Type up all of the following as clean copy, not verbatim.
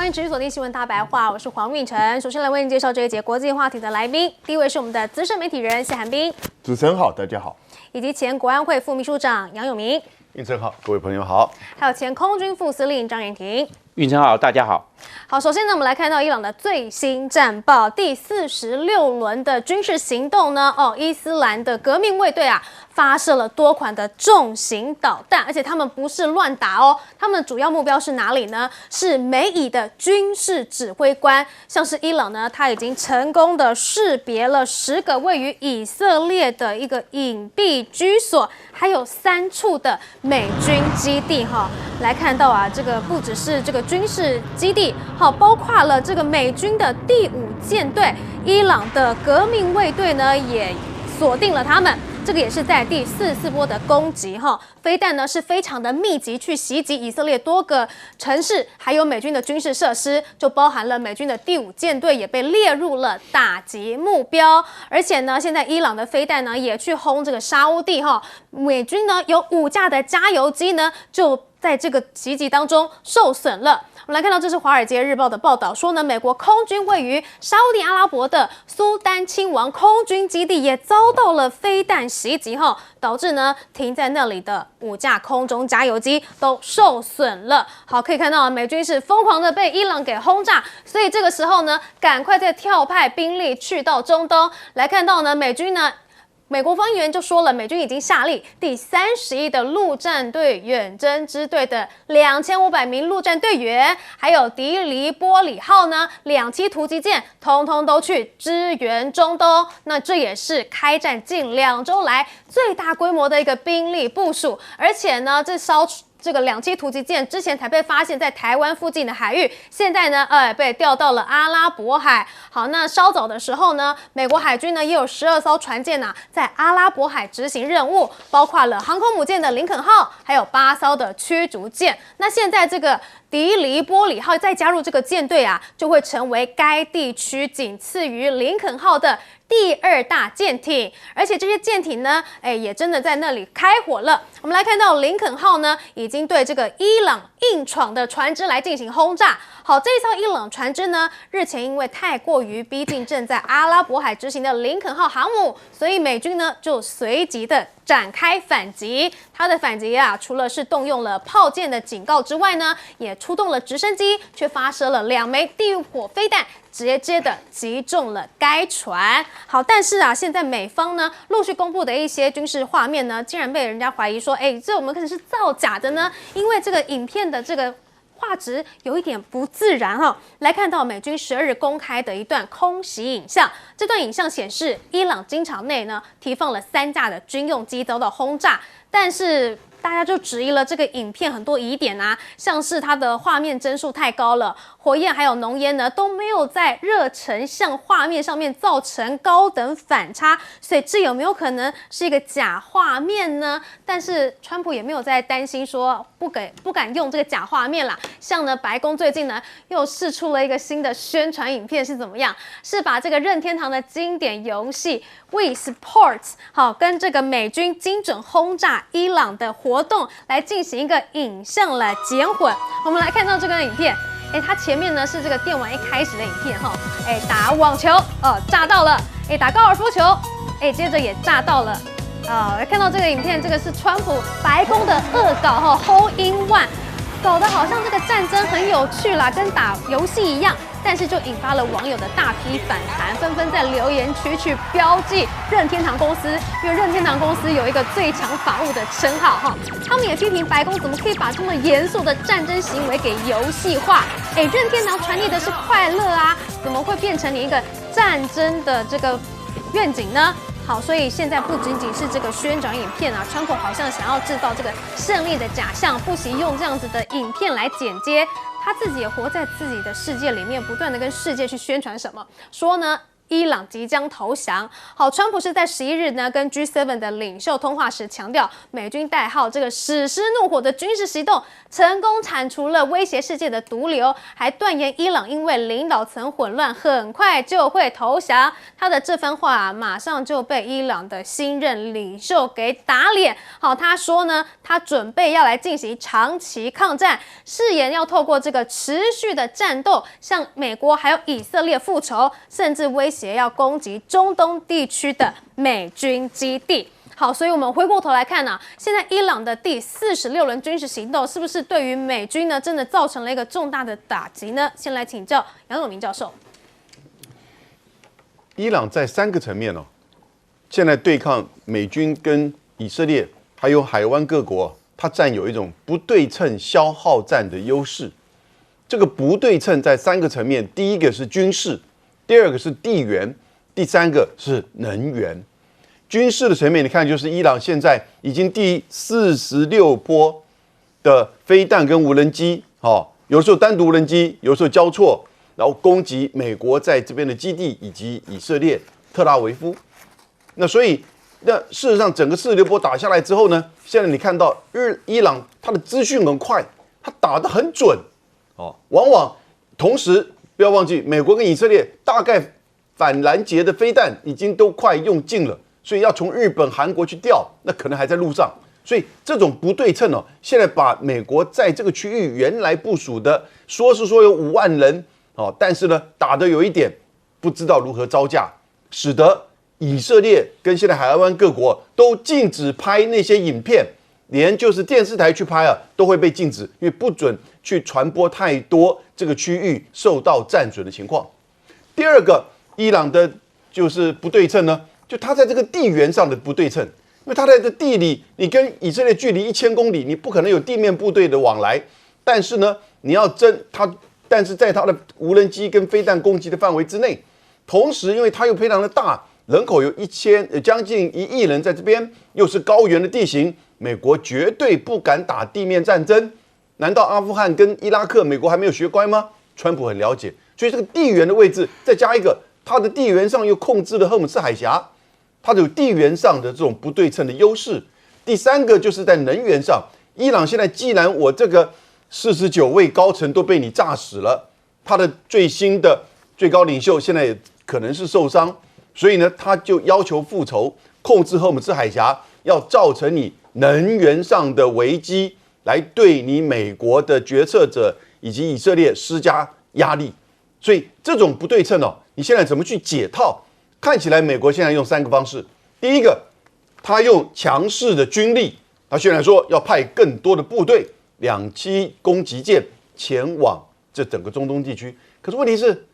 迎持续锁定新闻大白话，我是黄韵晨。首先来为您介绍这一节国际话题的来宾，第一位是我们的资深媒体人谢寒冰，主持人好，大家好，以及前国安会副秘书长杨永明，运晨好，各位朋友好，还有前空军副司令张延廷。运晨好，大家好。好，首先呢，我们来看到伊朗的最新战报，第46轮的军事行动呢，伊斯兰的革命卫队啊，发射了多款的重型导弹，而且他们不是乱打哦，他们的主要目标是哪里呢？是美以的军事指挥官，像是伊朗呢，他已经成功的识别了10个位于以色列的一个隐蔽居所，还有3处的美军基地哈。来看到啊，这个不只是这个军事基地，好，包括了这个美军的第5舰队，伊朗的革命卫队呢也锁定了他们。这个也是在第44波的攻击哈，飞弹呢是非常的密集去袭击以色列多个城市，还有美军的军事设施，就包含了美军的第5舰队也被列入了打击目标。而且呢，现在伊朗的飞弹呢也去轰这个沙乌地哈，美军呢有5架的加油机呢就在这个袭击当中受损了。我们来看到，这是《华尔街日报》的报道，说呢，美国空军位于沙烏地阿拉伯的苏丹亲王空军基地也遭到了飞弹袭击后，导致呢停在那里的5架空中加油机都受损了。好，可以看到美军是疯狂的被伊朗给轰炸，所以这个时候呢，赶快再调派兵力去到中东。来看到呢，美国方言就说了，美军已经下令第31的陆战队远征支队的2500名陆战队员，还有迪黎波里号呢2栖突击舰，通通都去支援中东。那这也是开战近2周来最大规模的一个兵力部署，而且呢，这个2栖突击舰之前才被发现在台湾附近的海域，现在呢，被调到了阿拉伯海。好，那稍早的时候呢，美国海军呢也有12艘船舰啊，在阿拉伯海执行任务，包括了航空母舰的林肯号，还有8艘的驱逐舰。那现在这个迪黎波里号再加入这个舰队啊，就会成为该地区仅次于林肯号的第2大舰艇，而且这些舰艇呢，也真的在那里开火了。我们来看到林肯号呢，已经对这个伊朗硬闯的船只来进行轰炸。好，这一艘伊朗船只呢，日前因为太过于逼近正在阿拉伯海执行的林肯号航母，所以美军呢就随即的展开反击。它的反击啊，除了是动用了炮舰的警告之外呢，也出动了直升机，却发射了2枚地狱火飞弹，直接的击中了该船。好，但是啊，现在美方呢陆续公布的一些军事画面呢，竟然被人家怀疑说，这我们可能是造假的呢，因为这个影片的这个画质有一点不自然哈。来看到美军12日公开的一段空袭影像，这段影像显示伊朗机场内呢提放了3架的军用机遭到轰炸，但是大家就质疑了这个影片很多疑点啊，像是它的画面帧数太高了，火焰还有浓烟呢都没有在热成像画面上面造成高等反差，所以这有没有可能是一个假画面呢？但是川普也没有在担心说不敢用这个假画面啦。像呢白宫最近呢又释出了一个新的宣传影片，是怎么样？是把这个任天堂的经典游戏 Wii Sports 好跟这个美军精准轰炸伊朗的活动来进行一个影像来剪混。我们来看到这个影片，它前面呢是这个电玩一开始的影片哈，打网球炸到了，打高尔夫球，接着也炸到了。来看到这个影片，这个是川普白宫的恶搞哈 ，Hole in One， 搞得好像这个战争很有趣啦，跟打游戏一样。但是就引发了网友的大批反弹，纷纷在留言区去标记任天堂公司，因为任天堂公司有一个最强法务的称号哈。他们也批评白宫怎么可以把这么严肃的战争行为给游戏化？任天堂传递的是快乐啊，怎么会变成你一个战争的这个愿景呢？好，所以现在不仅仅是这个宣传影片啊，川普好像想要制造这个胜利的假象，不惜用这样子的影片来剪接。他自己也活在自己的世界里面，不断的跟世界去宣传什么，说呢伊朗即将投降。好，川普是在11日呢跟 G7 的领袖通话时强调，美军代号这个史诗怒火的军事行动成功铲除了威胁世界的毒瘤，还断言伊朗因为领导层混乱，很快就会投降。他的这番话马上就被伊朗的新任领袖给打脸。好，他说呢，他准备要来进行长期抗战，誓言要透过这个持续的战斗，向美国还有以色列复仇，甚至威胁要攻击中东地区的美军基地。好，所以我们回过头来看现在伊朗的第46轮军事行动，是不是对于美军呢真的造成了一个重大的打击呢？先来请教杨永明教授。伊朗在3个层面现在对抗美军跟以色列，还有海湾各国，它占有一种不对称消耗战的优势。这个不对称在3个层面，第一个是军事，第二个是地缘，第三个是能源。军事的层面，你看，就是伊朗现在已经第46波的飞弹跟无人机，有时候单独无人机，有时候交错，然后攻击美国在这边的基地以及以色列特拉维夫。那所以，那事实上整个46波打下来之后呢，现在你看到伊朗它的资讯很快，它打得很准，往往同时不要忘记，美国跟以色列大概反拦截的飞弹已经都快用尽了。所以要从日本、韩国去调，那可能还在路上。所以这种不对称现在把美国在这个区域原来部署的，说有5万人但是呢打得有一点不知道如何招架，使得以色列跟现在海湾各国都禁止拍那些影片，连就是电视台去拍都会被禁止，因为不准去传播太多这个区域受到战损的情况。第二个，伊朗的就是不对称呢。就它在这个地缘上的不对称，因为它在这地理，你跟以色列距离1000公里，你不可能有地面部队的往来。但是呢，你要但是在它的无人机跟飞弹攻击的范围之内，同时因为它又非常的大，人口有将近1亿人在这边，又是高原的地形，美国绝对不敢打地面战争。难道阿富汗跟伊拉克，美国还没有学乖吗？川普很了解，所以这个地缘的位置，再加一个，它的地缘上又控制了荷姆斯海峡。它有地缘上的这种不对称的优势。第三个就是在能源上，伊朗现在既然我这个49位高层都被你炸死了，他的最新的最高领袖现在也可能是受伤，所以呢，他就要求复仇，控制荷姆斯海峡，要造成你能源上的危机，来对你美国的决策者以及以色列施加压力。所以这种不对称你现在怎么去解套？看起来美国现在用3个方式。第一个，他用强势的军力，他现在说要派更多的部队，2栖攻击舰前往这整个中东地区。可是问题是，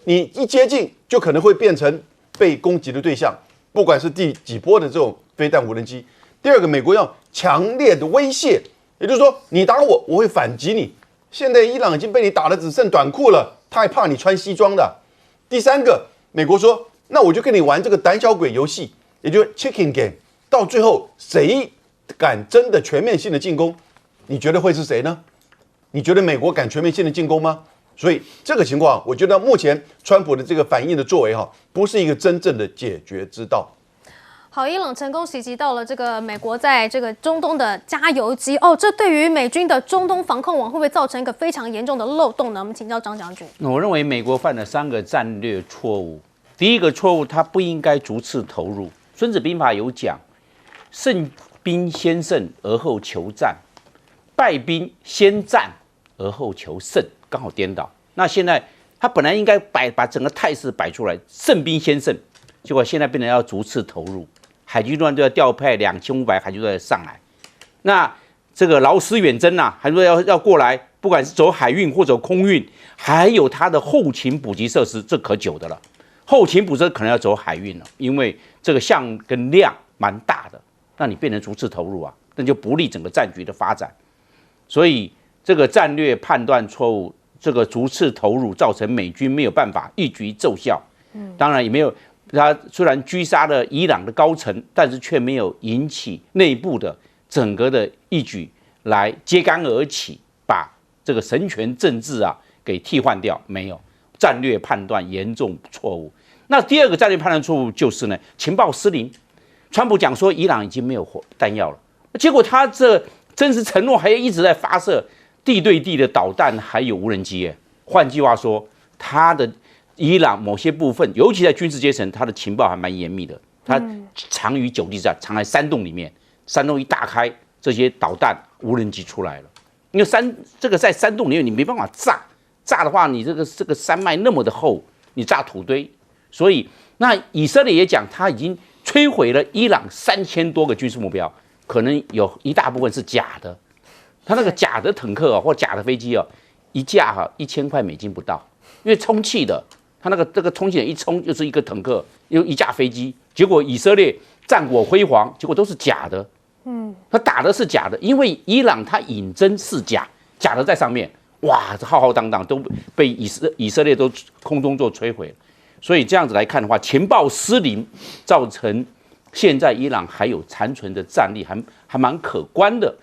你一接近就可能会变成被攻击的对象，不管是第几波的这种飞弹无人机。第二个，美国要强烈的威胁，也就是说，你打我，我会反击你。现在伊朗已经被你打得只剩短裤了，他还怕你穿西装的。第三个，美国说，那我就跟你玩这个胆小鬼游戏，也就是 chicken game， 到最后谁敢真的全面性的进攻？你觉得会是谁呢？你觉得美国敢全面性的进攻吗？所以这个情况，我觉得目前川普的这个反应的作为不是一个真正的解决之道。好，伊朗成功袭击到了这个美国在这个中东的加油机这对于美军的中东防空网会不会造成一个非常严重的漏洞呢？我们请教张将军。我认为美国犯了3个战略错误。第一个错误，他不应该逐次投入。孙子兵法有讲，胜兵先胜而后求战，败兵先战而后求胜，刚好颠倒。那现在他本来应该把整个态势摆出来，胜兵先胜，结果现在变成要逐次投入，海军陆战队要调派2500海军队上来，那这个劳师远征海军队要过来，不管是走海运或者空运，还有他的后勤补给设施，这可久的了。后勤补给可能要走海运了，因为这个项跟量蛮大的，那你变成逐次投入那就不利整个战局的发展。所以这个战略判断错误，这个逐次投入造成美军没有办法一举奏效。当然也没有，他虽然狙杀了伊朗的高层，但是却没有引起内部的整个的一举来揭竿而起，把这个神权政治给替换掉，没有。战略判断严重错误。那第二个战略判断错误就是呢，情报失灵。川普讲说伊朗已经没有弹药了，结果他这真实承诺还一直在发射地对地的导弹，还有无人机。换句话说，他的伊朗某些部分，尤其在军事阶层，他的情报还蛮严密的。他藏于九地战，藏在山洞里面，山洞一打开，这些导弹、无人机出来了。因为这个在山洞里面，你没办法炸的话，你这个山脉那么的厚，你炸土堆。所以，那以色列也讲，他已经摧毁了伊朗3000多个军事目标，可能有一大部分是假的。他那个假的坦克或假的飞机一架$1000不到，因为充气的，他这个充气的一充就是一个坦克，又一架飞机。结果以色列战果辉煌，结果都是假的。他打的是假的，因为伊朗他引真是假，假的在上面，哇，浩浩荡荡都被以色列都空中做摧毁了。所以这样子来看的话，情报失灵，造成现在伊朗还有残存的战力，还蛮可观的。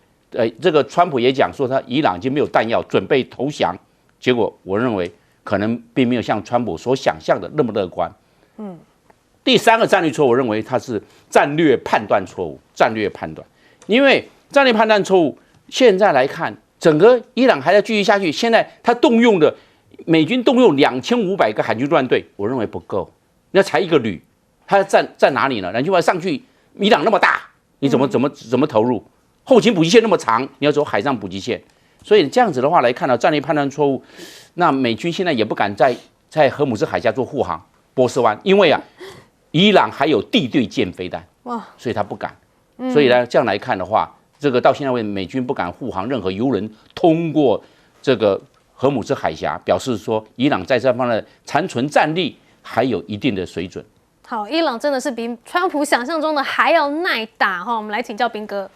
这个川普也讲说，他伊朗已经没有弹药，准备投降。结果我认为可能并没有像川普所想象的那么乐观。第三个战略错误，我认为它是战略判断错误。战略判断，因为战略判断错误，现在来看，整个伊朗还在继续下去。现在他美军动用2500个海军陆战队，我认为不够，那才一个旅，他在哪里呢？然后上去，伊朗那么大，你怎么投入？后勤补给线那么长，你要走海上补给线，所以这样子的话来看到战略判断错误，那美军现在也不敢在荷姆斯海峡做护航波斯湾，因为伊朗还有地对舰飞弹，所以他不敢。所以呢，这样来看的话，这个到现在为止，美军不敢护航任何油轮通过这个荷姆斯海峡，表示说伊朗在这方面的残存战力还有一定的水准。好，伊朗真的是比川普想象中的还要耐打哈。我们来请教彬哥。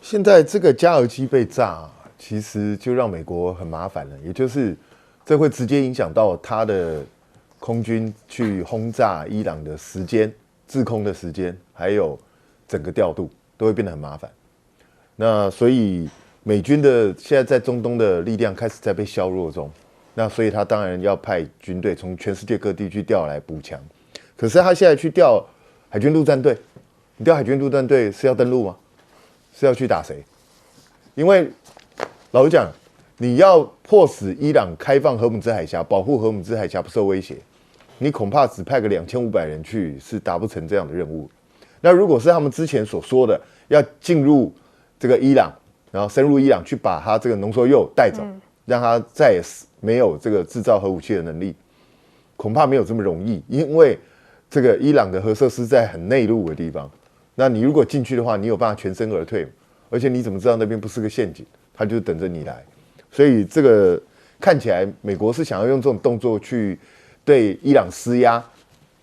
现在这个加油机被炸，其实就让美国很麻烦了，也就是这会直接影响到他的空军去轰炸伊朗的时间、制空的时间，还有整个调度都会变得很麻烦。那所以美军的现在在中东的力量开始在被削弱中，那所以他当然要派军队从全世界各地去调来补强。可是他现在去调海军陆战队，你调海军陆战队是要登陆吗？是要去打谁？因为老实讲，你要迫使伊朗开放荷姆兹海峡，保护荷姆兹海峡不受威胁，你恐怕只派个2500人去是达不成这样的任务。那如果是他们之前所说的要进入这个伊朗，然后深入伊朗去把他这个浓缩铀带走，让他再也没有这个制造核武器的能力，恐怕没有这么容易，因为这个伊朗的核设施在很内陆的地方。那你如果进去的话，你有办法全身而退，而且你怎么知道那边不是个陷阱？他就等着你来。所以这个看起来美国是想要用这种动作去对伊朗施压，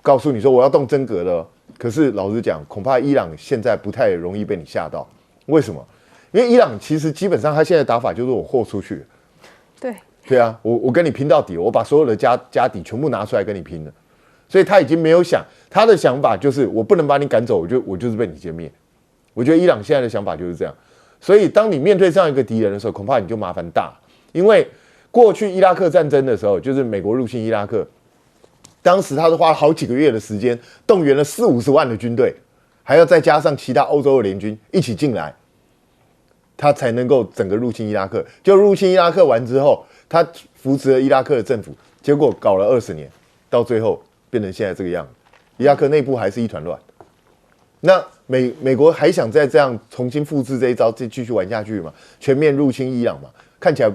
告诉你说我要动真格了。可是老实讲，恐怕伊朗现在不太容易被你吓到。为什么？因为伊朗其实基本上他现在打法就是我豁出去。对啊，我跟你拼到底，我把所有的家底全部拿出来跟你拼了。所以他已经没有他的想法就是我不能把你赶走，我就是被你歼灭。我觉得伊朗现在的想法就是这样。所以当你面对这样一个敌人的时候，恐怕你就麻烦大。因为过去伊拉克战争的时候，就是美国入侵伊拉克，当时他是花了好几个月的时间，动员了40-50万的军队，还要再加上其他欧洲的联军一起进来，他才能够整个入侵伊拉克。就入侵伊拉克完之后，他扶持了伊拉克的政府，结果搞了20年，到最后变成现在这个样子。伊拉克内部还是一团乱。那美国还想再这样重新复制这一招，再继续玩下去嘛？全面入侵伊朗嘛？看起来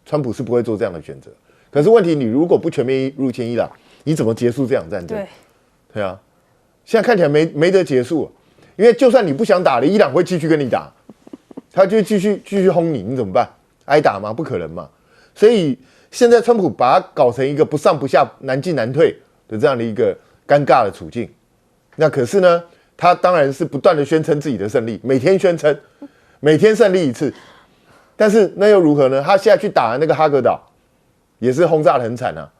川普是不会做这样的选择。可是问题，你如果不全面入侵伊朗，你怎么结束这场战争？对啊，现在看起来没得结束，因为就算你不想打了，伊朗会继续跟你打，他就继续轰你，你怎么办？挨打吗？不可能嘛。所以现在川普把它搞成一个不上不下、难进难退的这样的一个尴尬的处境。那可是呢，他当然是不断的宣称自己的胜利，每天宣称，每天胜利一次。但是那又如何呢？他现在去打那个哈格岛，也是轰炸得很惨啊。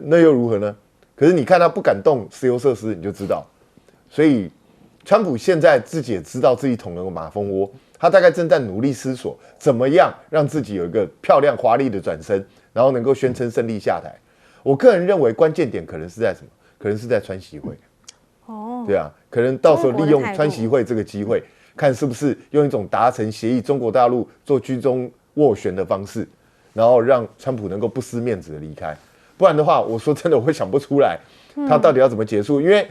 那又如何呢？可是你看他不敢动石油设施，你就知道。所以川普现在自己也知道自己捅了个马蜂窝，他大概正在努力思索怎么样让自己有一个漂亮华丽的转身，然后能够宣称胜利下台。我个人认为关键点可能是在什么？可能是在川习会。哦，对啊，可能到时候利用川习会这个机会，看是不是用一种达成协议，中国大陆做居中斡旋的方式，然后让川普能够不失面子的离开。不然的话，我说真的，我会想不出来他到底要怎么结束，因为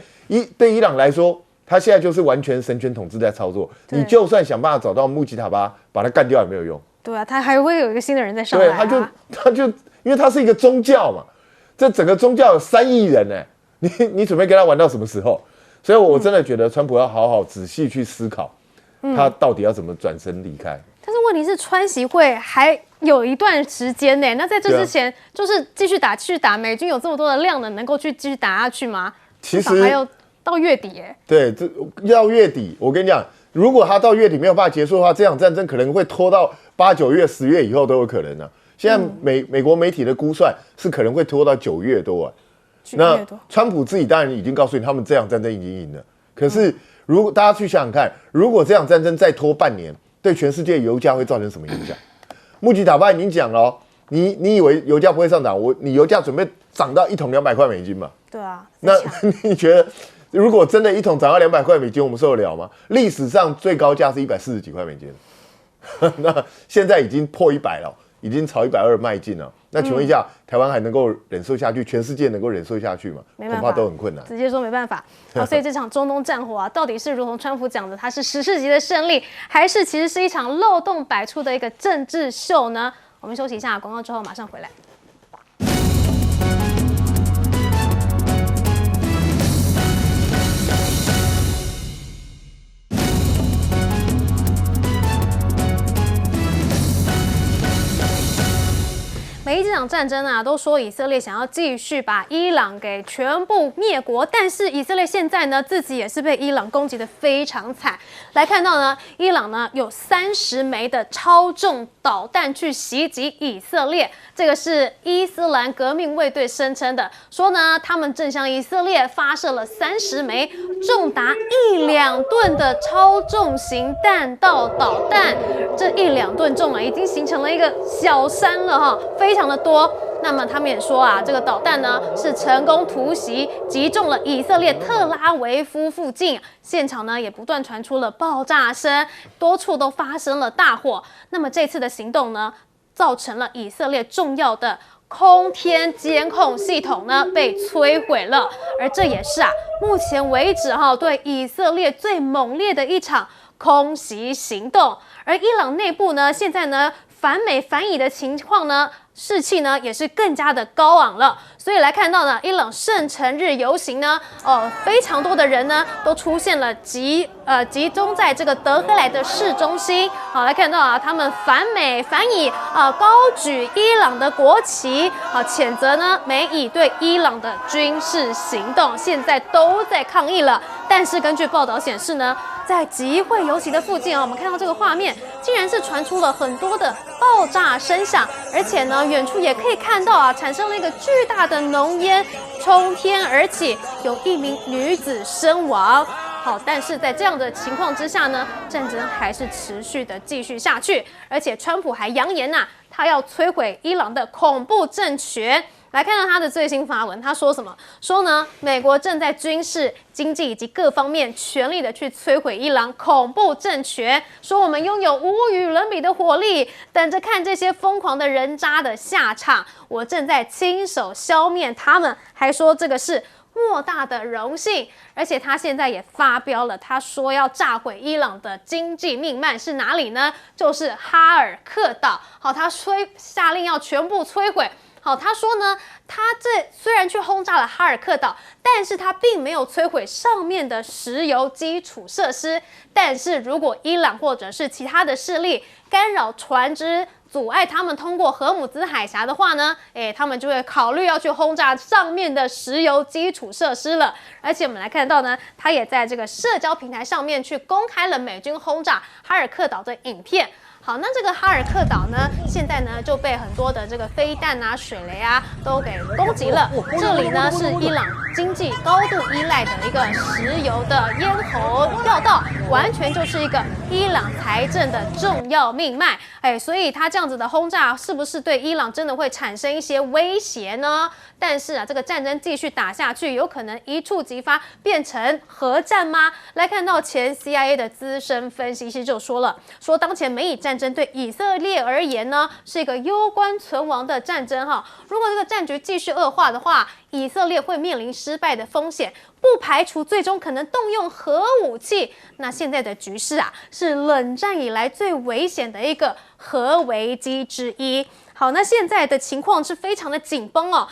对伊朗来说，他现在就是完全神权统治在操作，你就算想办法找到穆吉塔巴把他干掉也没有用。对啊，他还会有一个新的人在上来、啊。对，他就因为他是一个宗教嘛，这整个宗教有3亿人呢，你准备跟他玩到什么时候？所以我真的觉得川普要好好仔细去思考，他到底要怎么转身离开。但是问题是，川习会还有一段时间呢，那在这之前就是继续打，美军有这么多的量能，能够去继续打下去吗？其实还有到月底耶。对，这要月底，我跟你讲，如果他到月底没有办法结束的话，这场战争可能会拖到8、9月、10月以后都有可能啊。现在美国媒体的估算是可能会拖到9月多啊。那川普自己当然已经告诉你，他们这场战争已经赢了。可是如果大家去想想看，如果这场战争再拖半年，对全世界油价会造成什么影响？穆吉塔巴已经讲了、哦，你以为油价不会上涨？你油价准备涨到1桶200块美金嘛？对啊。那你觉得，如果真的1桶涨到200块美金，我们受得了吗？历史上最高价是140几块美金，那现在已经破100了，已经朝120迈进了。那请问一下，台湾还能够忍受下去？全世界能够忍受下去吗？恐怕都很困难。直接说没办法。好，所以这场中东战火啊，到底是如同川普讲的，它是史诗级的胜利，还是其实是一场漏洞百出的一个政治秀呢？我们休息一下，广告之后马上回来。每一场战争啊，都说以色列想要继续把伊朗给全部灭国，但是以色列现在呢，自己也是被伊朗攻击的非常惨。来看到呢，伊朗呢有30枚的超重导弹去袭击以色列，这个是伊斯兰革命卫队声称的，说呢他们正向以色列发射了30枚重达1、2吨的超重型弹道导弹，这1、2吨重啊，已经形成了一个小山了哈，非常的多。那么他们也说啊，这个导弹呢是成功突袭击中了以色列特拉维夫附近，现场呢也不断传出了爆炸声，多处都发生了大火。那么这次的行动呢，造成了以色列重要的空天监控系统呢被摧毁了，而这也是目前为止对以色列最猛烈的一场空袭行动。而伊朗内部呢，现在呢反美反以的情况呢，士气呢也是更加的高昂了。所以来看到呢，伊朗圣城日游行呢，非常多的人呢都出现了集中在这个德黑兰的市中心。好，来看到他们反美反以高举伊朗的国旗，谴责呢美以对伊朗的军事行动，现在都在抗议了。但是根据报道显示呢，在集会游行的附近我们看到这个画面，竟然是传出了很多的爆炸声响，而且呢，远处也可以看到产生了一个巨大的浓烟冲天而起，有1名女子身亡。好，但是在这样的情况之下呢，战争还是持续的继续下去，而且川普还扬言他要摧毁伊朗的恐怖政权。来看到他的最新发文，他说什么？说呢，美国正在军事、经济以及各方面全力的去摧毁伊朗恐怖政权。说我们拥有无与伦比的火力，等着看这些疯狂的人渣的下场。我正在亲手消灭他们，还说这个是莫大的荣幸。而且他现在也发飙了，他说要炸毁伊朗的经济命脉是哪里呢？就是哈尔克岛。好，他下令要全部摧毁。好，他说呢，他这虽然去轰炸了哈尔克岛，但是他并没有摧毁上面的石油基础设施。但是如果伊朗或者是其他的势力干扰船只，阻碍他们通过荷姆兹海峡的话呢，他们就会考虑要去轰炸上面的石油基础设施了。而且我们来看到呢，他也在这个社交平台上面去公开了美军轰炸哈尔克岛的影片。好，那这个哈尔克岛呢，现在呢就被很多的这个飞弹啊、水雷啊都给攻击了。这里呢是伊朗经济高度依赖的一个石油的咽喉要道，完全就是一个伊朗财政的重要命脉。所以它这样子的轰炸，是不是对伊朗真的会产生一些威胁呢？但是啊，这个战争继续打下去，有可能一触即发，变成核战吗？来看到前 CIA 的资深分析师就说了，说当前美以战争对以色列而言呢，是一个攸关存亡的战争哈。如果这个战局继续恶化的话，以色列会面临失败的风险，不排除最终可能动用核武器。那现在的局势啊，是冷战以来最危险的一个核危机之一。好，那现在的情况是非常的紧绷哦。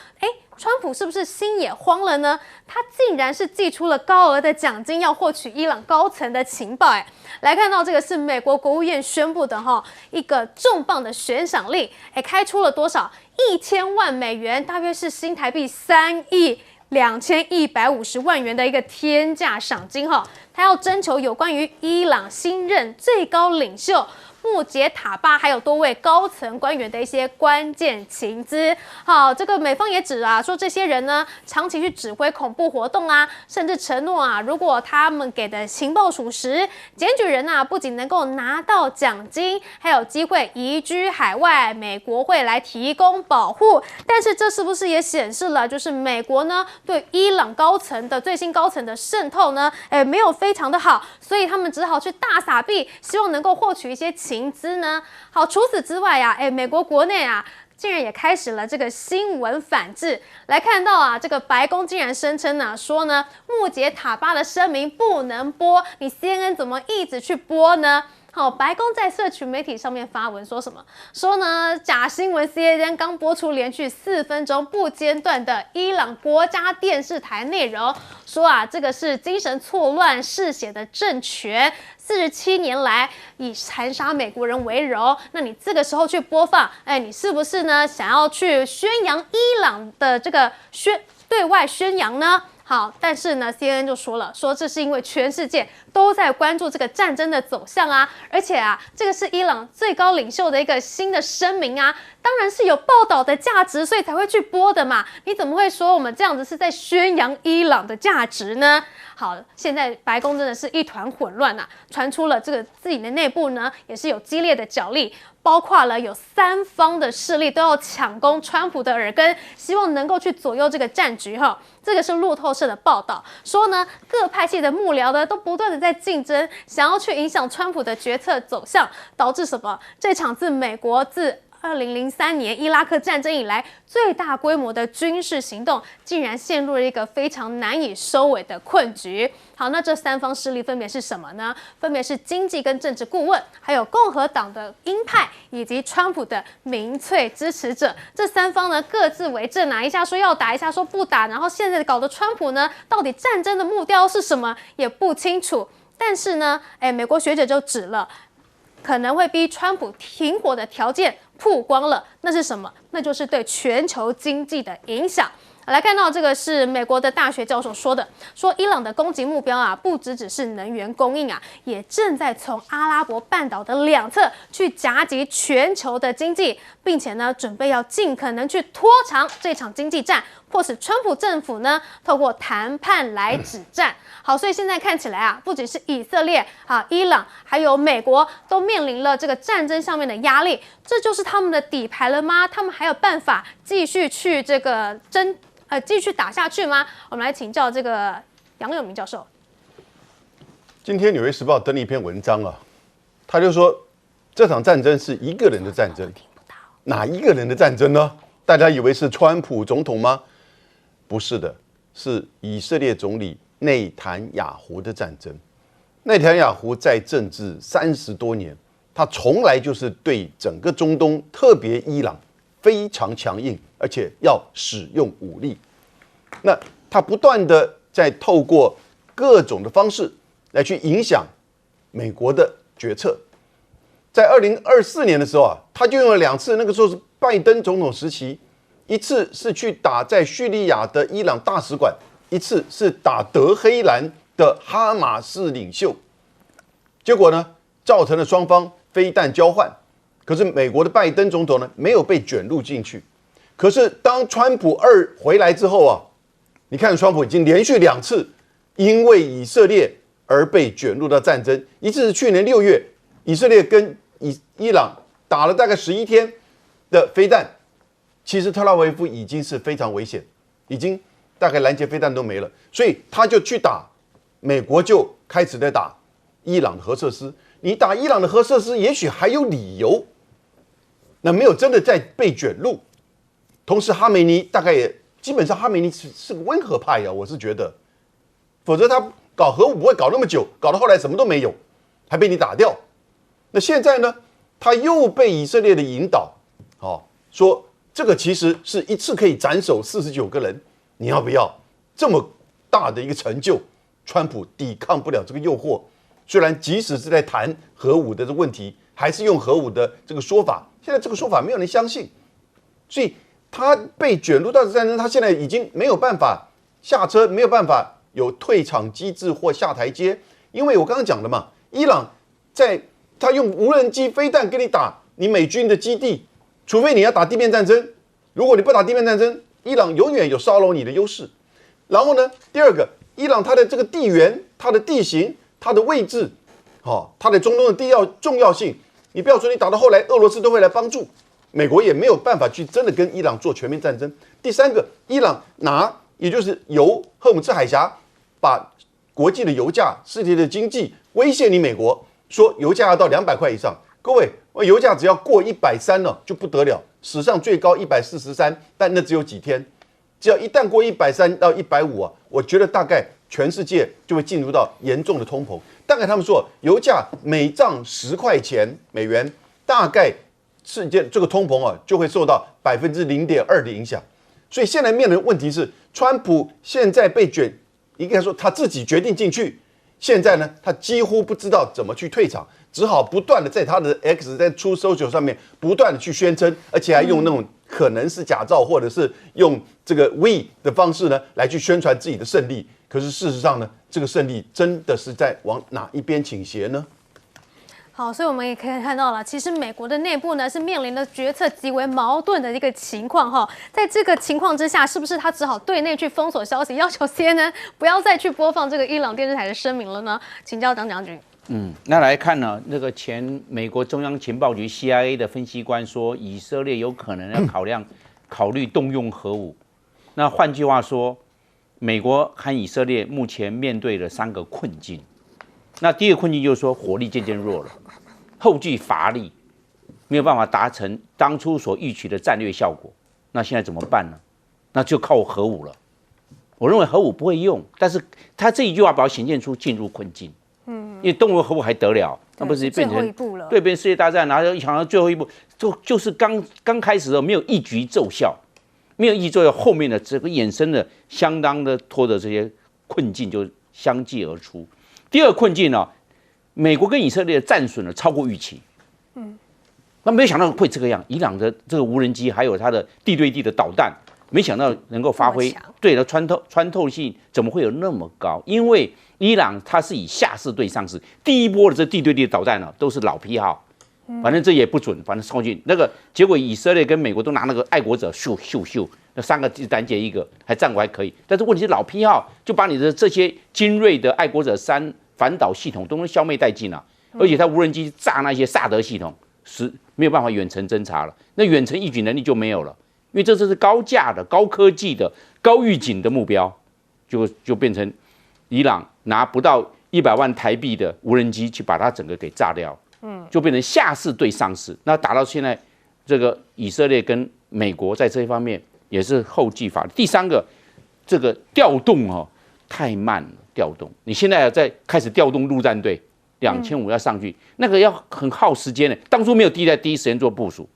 川普是不是心也慌了呢？他竟然是寄出了高额的奖金，要获取伊朗高层的情报。来看到这个是美国国务院宣布的一个重磅的悬赏令，开出了多少？1000万美元，大约是新台币3亿2150万元的一个天价赏金他要征求有关于伊朗新任最高领袖穆杰塔巴还有多位高层官员的一些关键情资。好，这个美方也指说这些人呢长期去指挥恐怖活动啊，甚至承诺如果他们给的情报属实，检举人不仅能够拿到奖金，还有机会移居海外，美国会来提供保护。但是这是不是也显示了，就是美国呢对伊朗高层的最新高层的渗透呢，没有非常的好，所以他们只好去大撒币，希望能够获取一些情资呢。好，除此之外美国国内竟然也开始了这个新闻反制。来看到这个白宫竟然声称说呢，穆杰塔巴的声明不能播，你 CNN 怎么一直去播呢？好，白宫在社群媒体上面发文说什么？说呢，假新闻 CNN 刚播出连续4分钟不间断的伊朗国家电视台内容，说这个是精神错乱、嗜血的政权，47年来以残杀美国人为荣。那你这个时候去播放，你是不是呢想要去宣扬伊朗的这个对外宣扬呢？好，但是呢 CNN 就说了，说这是因为全世界都在关注这个战争的走向而且这个是伊朗最高领袖的一个新的声明当然是有报道的价值，所以才会去播的嘛。你怎么会说我们这样子是在宣扬伊朗的价值呢？好，现在白宫真的是一团混乱传出了这个自己的内部呢也是有激烈的角力，包括了有3方的势力都要抢攻川普的耳根，希望能够去左右这个战局这个是路透社的报道，说呢各派系的幕僚呢都不断的在竞争，想要去影响川普的决策走向，导致什么？这场自美国自2003年伊拉克战争以来最大规模的军事行动，竟然陷入了一个非常难以收尾的困局。好，那这3方势力分别是什么呢？分别是经济跟政治顾问，还有共和党的鹰派，以及川普的民粹支持者。这3方呢各自为政一下说要打，一下说不打，然后现在搞得川普呢到底战争的目标是什么也不清楚。但是呢，美国学者就指了，可能会逼川普停火的条件曝光了，那是什么？那就是对全球经济的影响。来看到这个是美国的大学教授说的，说伊朗的攻击目标不只是能源供应也正在从阿拉伯半岛的2侧去夹击全球的经济，并且呢准备要尽可能去拖长这场经济战，迫使川普政府呢透过谈判来止战。好，所以现在看起来不只是以色列伊朗还有美国都面临了这个战争上面的压力，这就是他们的底牌了吗？他们还有办法继续去这个继续打下去吗？我们来请教这个杨永明教授。今天《纽约时报》登了一篇文章他就说这场战争是一个人的战争，哪一个人的战争呢？大家以为是川普总统吗？不是的，是以色列总理内塔尼亚胡的战争。内塔尼亚胡在政治30多年，他从来就是对整个中东，特别伊朗非常强硬，而且要使用武力。那他不断的在透过各种的方式来去影响美国的决策。在2024年的时候他就用了2次，那个时候是拜登总统时期，一次是去打在叙利亚的伊朗大使馆，一次是打德黑兰的哈马斯领袖。结果呢，造成了双方飞弹交换，可是美国的拜登总统呢没有被卷入进去。可是当川普2回来之后啊，你看川普已经连续2次因为以色列而被卷入到战争，一次是去年6月，以色列跟伊朗打了大概11天的飞弹，其实特拉维夫已经是非常危险，已经大概拦截飞弹都没了，所以他就去打，美国就开始在打伊朗的核设施。你打伊朗的核设施，也许还有理由，那没有真的在被卷入。同时，哈梅尼大概也基本上，哈梅尼是个温和派呀，我是觉得，否则他搞核武不会搞那么久，搞到后来什么都没有，还被你打掉。那现在呢，他又被以色列的引导，说这个其实是一次可以斩首49个人，你要不要这么大的一个成就？川普抵抗不了这个诱惑，虽然即使是在谈核武的这个问题，还是用核武的这个说法，现在这个说法没有人相信，所以他被卷入到战争，他现在已经没有办法下车，没有办法有退场机制或下台阶，因为我刚刚讲了嘛，伊朗他用无人机飞弹给你打你美军的基地，除非你要打地面战争，如果你不打地面战争，伊朗永远有骚扰你的优势。然后呢，第二个，伊朗它的这个地缘、它的地形、它的位置，它的中东的重要性，你不要说你打到后来，俄罗斯都会来帮助，美国也没有办法去真的跟伊朗做全面战争。第三个，伊朗也就是由荷姆兹海峡把国际的油价、世界的经济威胁你美国，说油价要到200块以上。各位，油价只要过130了就不得了，史上最高143，但那只有几天。只要一旦过130到150啊，我觉得大概全世界就会进入到严重的通膨。大概他们说，油价每涨10块钱美元，大概世界这个通膨啊就会受到0.2%的影响。所以现在面临的问题是，川普现在被卷，应该说他自己决定进去，现在呢，他几乎不知道怎么去退场，只好不断的在他的 在Truth Social 上面不断的去宣称，而且还用那种可能是假造，或者是用这个 We 的方式呢来去宣传自己的胜利。可是事实上呢，这个胜利真的是在往哪一边倾斜呢？好，所以我们也可以看到了，其实美国的内部呢是面临的决策极为矛盾的一个情况哈。在这个情况之下，是不是他只好对内去封锁消息，要求 CNN 不要再去播放这个伊朗电视台的声明了呢？请教张将军。那来看呢，那个前美国中央情报局 CIA 的分析官说，以色列有可能要考虑动用核武。那换句话说，美国和以色列目前面对了3个困境。那第一个困境就是说，火力渐渐弱了，后继乏力，没有办法达成当初所预期的战略效果。那现在怎么办呢？那就靠核武了。我认为核武不会用，但是他这一句话把它显现出进入困境。因为动用核武还得了，那不是变成对变成世界大战，然后想到最后一步，就是刚开始的时候没有一举奏效，没有一举奏效，后面的这个衍生的相当的拖的这些困境就相继而出。第二困境呢，美国跟以色列的战损呢超过预期，那没有想到会这个样，伊朗的这个无人机还有它的地对地的导弹，没想到能够发挥对的穿透性怎么会有那么高？因为伊朗它是以下士对上士，第一波的这地对地的导弹呢都是老批号，反正这也不准，反正冲进那个结果，以色列跟美国都拿那个爱国者咻，那3个拦截一个，还战果还可以，但是问题是老批号就把你的这些精锐的爱国者3反导系统都能消灭殆尽了，而且它无人机炸那些萨德系统是没有办法远程侦察了，那远程一举能力就没有了，因为这是高价的、高科技的、高预警的目标，就变成伊朗拿不到100万台币的无人机去把它整个给炸掉，就变成下士对上士。那打到现在，这个以色列跟美国在这一方面也是后继乏力。第3个，这个调动太慢了，调动。你现在在开始调动陆战队，2500要上去，那个要很耗时间的。当初没有第一时间做部署。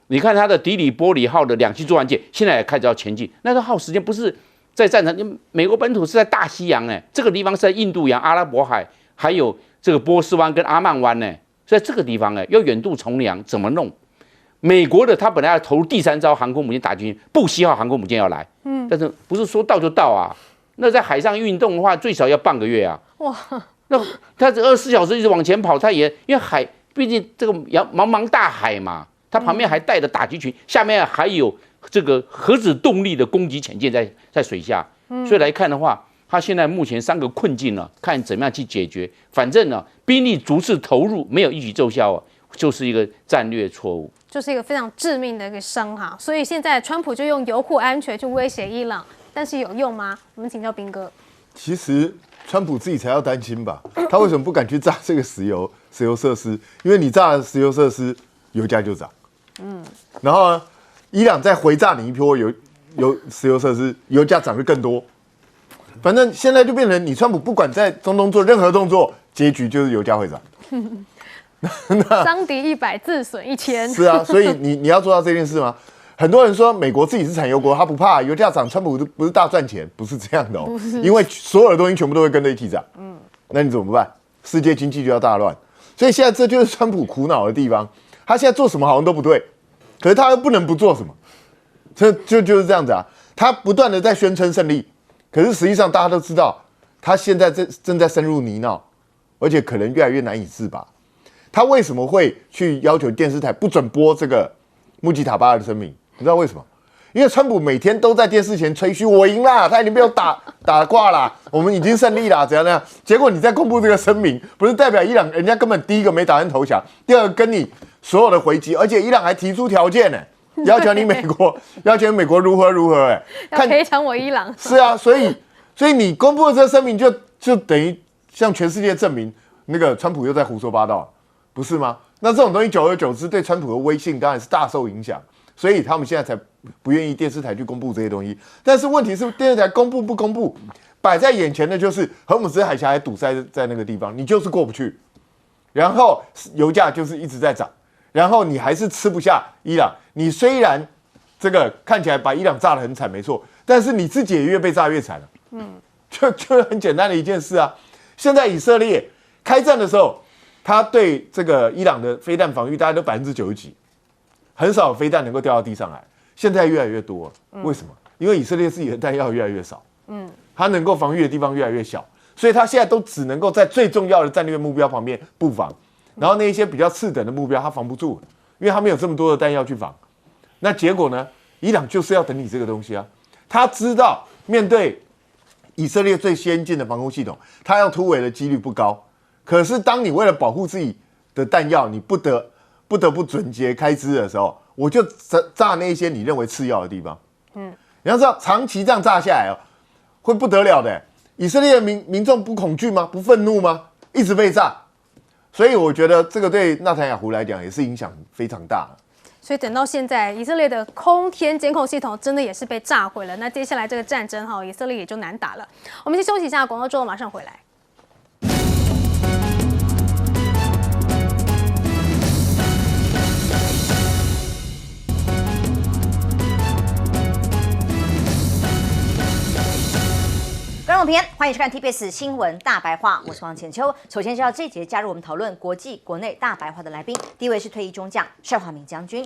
你看它的迪里波里号的2栖作战舰，现在也开始要前进，那个耗时间不是在战场，美国本土是在大西洋这个地方是在印度洋、阿拉伯海，还有这个波斯湾跟阿曼湾所以这个地方要远渡重洋，怎么弄？美国的他本来要投入第3艘航空母舰打进去，布希号航空母舰要来，但是不是说到就到啊？那在海上运动的话，最少要半个月啊！哇，那他这24小时一直往前跑，他也因为毕竟这个茫茫大海嘛，它旁边还带着打击群，下面还有这个核子动力的攻击潜舰在水下，所以来看的话，它现在目前3个困境呢，看怎么样去解决。反正呢，兵力逐次投入没有一举奏效就是一个战略错误，就是一个非常致命的一个伤哈。所以现在川普就用油库安全去威胁伊朗，但是有用吗？我们请教彬哥。其实川普自己才要担心吧，他为什么不敢去炸这个石油设施？因为你炸了石油设施，油价就涨。然后呢，伊朗再回炸你一波石油设施，油价涨得更多。反正现在就变成你川普不管在中东做任何动作，结局就是油价会涨。伤敌100，自损1000。是啊，所以你要做到这件事吗？很多人说美国自己是产油国，他不怕油价涨，川普不是大赚钱，不是这样的哦。因为所有的东西全部都会跟着一起涨。那你怎么办？世界经济就要大乱。所以现在这就是川普苦恼的地方，他现在做什么好像都不对，可是他又不能不做什么，就是这样子啊。他不断的在宣称胜利，可是实际上大家都知道，他现在正在深入泥淖，而且可能越来越难以自拔。他为什么会去要求电视台不准播这个穆吉塔巴的声明？你知道为什么？因为川普每天都在电视前吹嘘我赢啦，他已经被我打挂啦，我们已经胜利啦，怎样怎样。结果你再公布这个声明，不是代表伊朗人家根本第一个没打算投降，第二个跟你所有的回击，而且伊朗还提出条件呢，要求你美国如何哎，要赔偿我伊朗。是啊，所以你公布的这个声明就等于向全世界证明那个川普又在胡说八道。不是吗？那这种东西久而久之对川普的威信当然是大受影响，所以他们现在才不愿意电视台去公布这些东西。但是问题是电视台公布不公布，摆在眼前的就是荷姆斯海峡还堵塞在那个地方，你就是过不去，然后油价就是一直在涨，然后你还是吃不下伊朗。你虽然这个看起来把伊朗炸得很惨，没错，但是你自己也越被炸越惨了。就很简单的一件事啊。现在以色列开战的时候，他对这个伊朗的飞弹防御大概都90%几，很少飞弹能够掉到地上来。现在越来越多，为什么？因为以色列自己的弹药越来越少，他能够防御的地方越来越小，所以他现在都只能够在最重要的战略目标旁边布防，然后那一些比较次等的目标他防不住，因为他没有这么多的弹药去防。那结果呢？伊朗就是要等你这个东西啊，他知道面对以色列最先进的防空系统，他要突围的几率不高。可是，当你为了保护自己的弹药，你不得不准节开支的时候，我就炸那些你认为次要的地方。你要知道，长期这样炸下来会不得了的。以色列的民众不恐惧吗？不愤怒吗？一直被炸，所以我觉得这个对纳坦雅胡来讲也是影响非常大。所以等到现在，以色列的空天监控系统真的也是被炸毁了。那接下来这个战争以色列也就难打了。我们先休息一下广告之后马上回来。观众平安，欢迎收看 TBS 新闻大白话，我是王浅秋。首先是要这一节加入我们讨论国际国内大白话的来宾，第一位是退役中将单华明将军。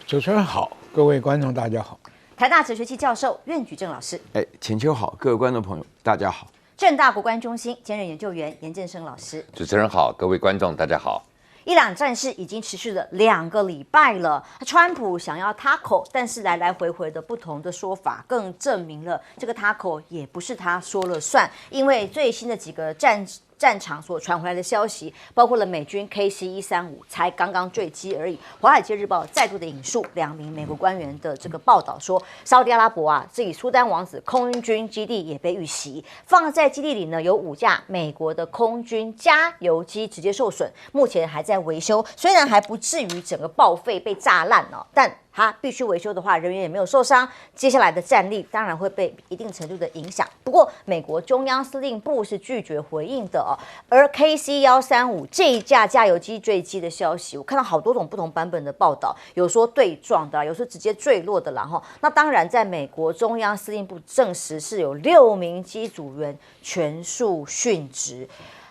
主持人好，各位观众大家好。台大哲学系教授苑举正老师。浅秋好，各位观众朋友大家好。政大国关中心兼任研究员严正生老师。主持人好，各位观众大家好。伊朗战事已经持续了2个礼拜了，川普想要他口，但是来来回回的不同的说法，更证明了这个他口也不是他说了算。因为最新的几个战场所传回来的消息，包括了美军 KC-135才刚刚坠机而已。《华尔街日报》再度的引述2名美国官员的这个报道说，沙特阿拉伯自己苏丹王子空军基地也被遇袭，放在基地里呢有5架美国的空军加油机直接受损，目前还在维修，虽然还不至于整个报废被炸烂但它必须维修的话，人员也没有受伤，接下来的战力当然会被一定程度的影响。不过，美国中央司令部是拒绝回应的而 KC-135这一架加油机坠机的消息，我看到好多种不同版本的报道，有说对撞的，有说直接坠落的啦。那当然，在美国中央司令部证实是有6名机组员全数殉职。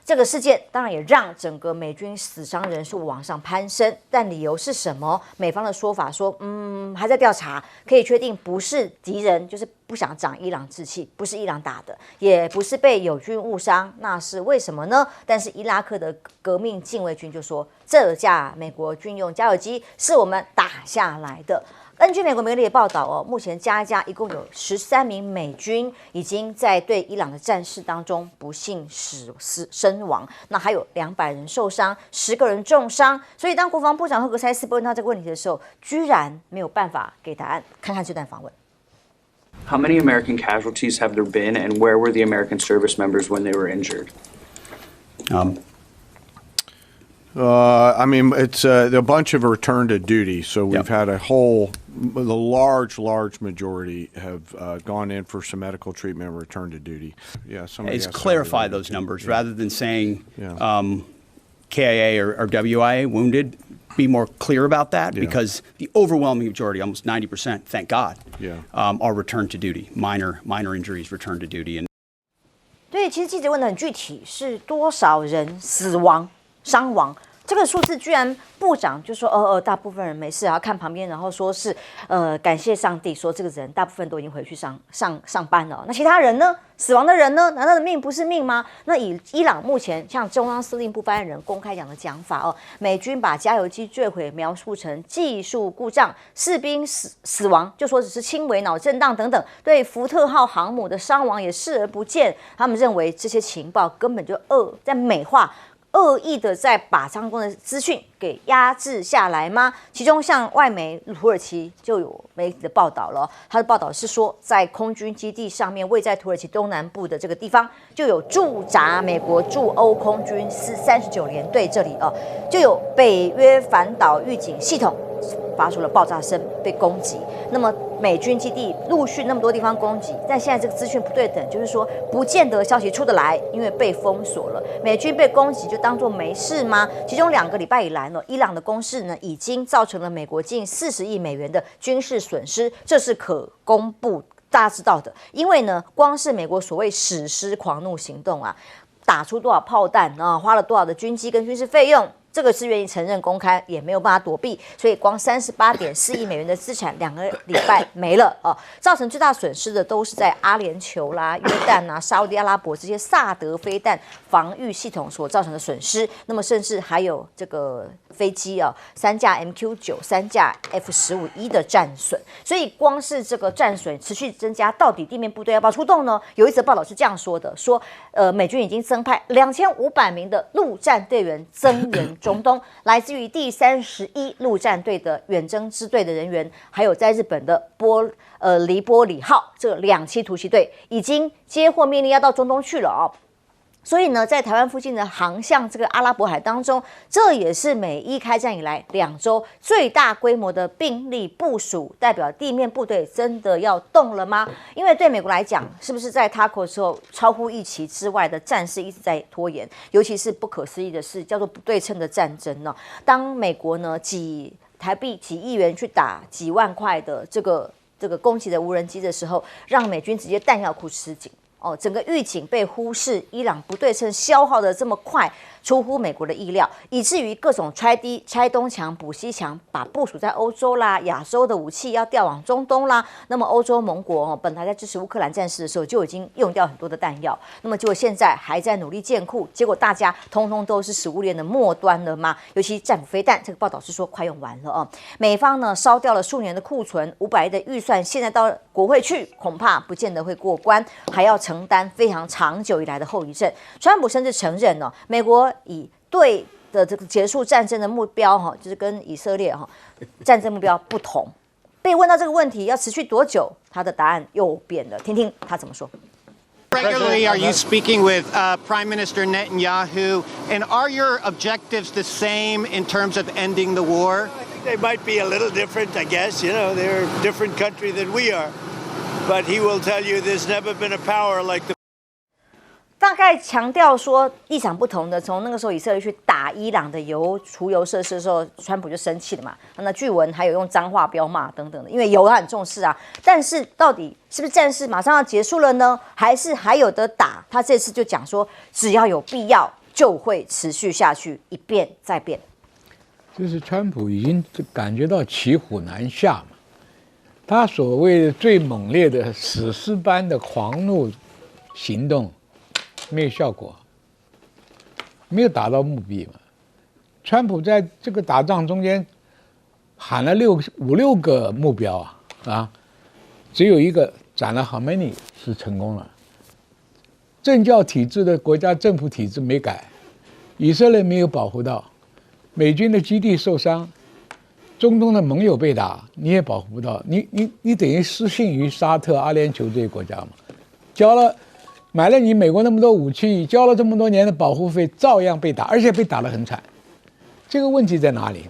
这个事件当然也让整个美军死伤人数往上攀升，但理由是什么？美方的说法说，还在调查，可以确定不是敌人，就是不想长伊朗志气，不是伊朗打的，也不是被友军误伤，那是为什么呢？但是伊拉克的革命禁卫军就说，这架美国军用加油机是我们打下来的。NG 美国媒体的报道目前加一加，一共有13名美军已经在对伊朗的战事当中不幸身亡，那还有200人受伤，10个人重伤。所以当国防部长赫格塞斯被问到这个问题的时候，居然没有办法给答案。看看这段访问。How many American casualties have there been, and where were the American service members when they were injured? I mean, it's a bunch of return to duty. So we've had the large majority have gone in for some medical treatment and returned to duty. Yeah, it's clarify those numbers rather than saying KIA or WIA wounded. Be more clear about that because the overwhelming majority, almost 90%, thank God, are returned to duty. Minor injuries returned to duty. 对，其实记者问的很具体，是多少人死亡、伤亡？这个数字居然部长就说大部分人没事啊，看旁边，然后说是感谢上帝，说这个人大部分都已经回去上班了。那其他人呢？死亡的人呢？难道的命不是命吗？那以伊朗目前像中央司令部发言人公开讲的讲法美军把加油机坠毁描述成技术故障，士兵死亡就说只是轻微脑震荡等等，对福特号航母的伤亡也视而不见。他们认为这些情报根本就在美化。恶意的在把相关的资讯给压制下来吗？其中像外媒土耳其就有媒体的报道了，他的报道是说，在空军基地上面，位在土耳其东南部的这个地方，就有驻扎美国驻欧空军39联队，这里就有北约反导预警系统发出了爆炸声，被攻击。那么美军基地陆续那么多地方攻击，但现在这个资讯不对等，就是说不见得消息出得来，因为被封锁了。美军被攻击就当作没事吗？其中2个礼拜以来呢，伊朗的攻势呢已经造成了美国近40亿美元的军事损失，这是可公布大家知道的。因为呢，光是美国所谓史诗狂怒行动打出多少炮弹花了多少的军机跟军事费用。这个是愿意承认公开，也没有办法躲避，所以光38.4亿美元的资产2个礼拜没了造成最大损失的都是在阿联酋啦、约旦沙烏地阿拉伯这些萨德飞弹防御系统所造成的损失。那么甚至还有这个飞机3架 MQ-9、3架 F-15E 的战损，所以光是这个战损持续增加，到底地面部队要不要出动呢？有一则报道是这样说的，说美军已经增派2500名的陆战队员增援中东，来自于第31陆战队的远征支队的人员，还有在日本的黎波里号这个2栖突击队，已经接获命令要到中东去了所以呢，在台湾附近的航向这个阿拉伯海当中，这也是美伊开战以来2周最大规模的兵力部署，代表地面部队真的要动了吗？因为对美国来讲，是不是在 TACO 的时候超乎预期之外的战事一直在拖延，尤其是不可思议的是叫做不对称的战争呢？当美国呢台币几亿元去打几万块的这个攻击的无人机的时候，让美军直接弹药库吃紧。整个预警被忽视，伊朗不对称消耗的这么快，出乎美国的意料，以至于各种拆东墙补西墙，把部署在欧洲啦、亚洲的武器要调往中东啦。那么欧洲盟国本来在支持乌克兰战事的时候就已经用掉很多的弹药，那么结果现在还在努力建库，结果大家通通都是食物链的末端了吗？尤其战斧飞弹，这个报道是说快用完了美方呢烧掉了数年的库存，500亿的预算现在到国会去，恐怕不见得会过关，还要承担非常长久以来的后遗症。川普甚至承认美国以对的这个结束战争的目标就是跟以色列战争目标不同。被问到这个问题要持续多久，他的答案又变了，听听他怎么说。Regularly, are you speaking with Prime Minister Netanyahu, and are your objectives the same in terms of ending the war? They might be a little different, I guess. You know, they're a different country than we are. But he will tell you there's never been a power like the 大概强调说立场不同的，从那个时候以色列去打伊朗的储油设施的时候，川普就生气了嘛。那据闻还有用脏话飙骂等等的，因为油他很重视但是到底是不是战事马上要结束了呢？还是还有得打？他这次就讲说，只要有必要，就会持续下去，一变再变。就是川普已经感觉到骑虎难下嘛，他所谓的最猛烈的史诗般的狂怒行动没有效果，没有达到目的嘛。川普在这个打仗中间喊了五六个目标啊，只有一个斩了哈梅尼是成功了。政教体制的国家政府体制没改，以色列没有保护到，美军的基地受伤，中东的盟友被打，你也保护不到，你等于失信于沙特、阿联酋这些国家嘛？买了你美国那么多武器，交了这么多年的保护费，照样被打，而且被打得很惨。这个问题在哪里？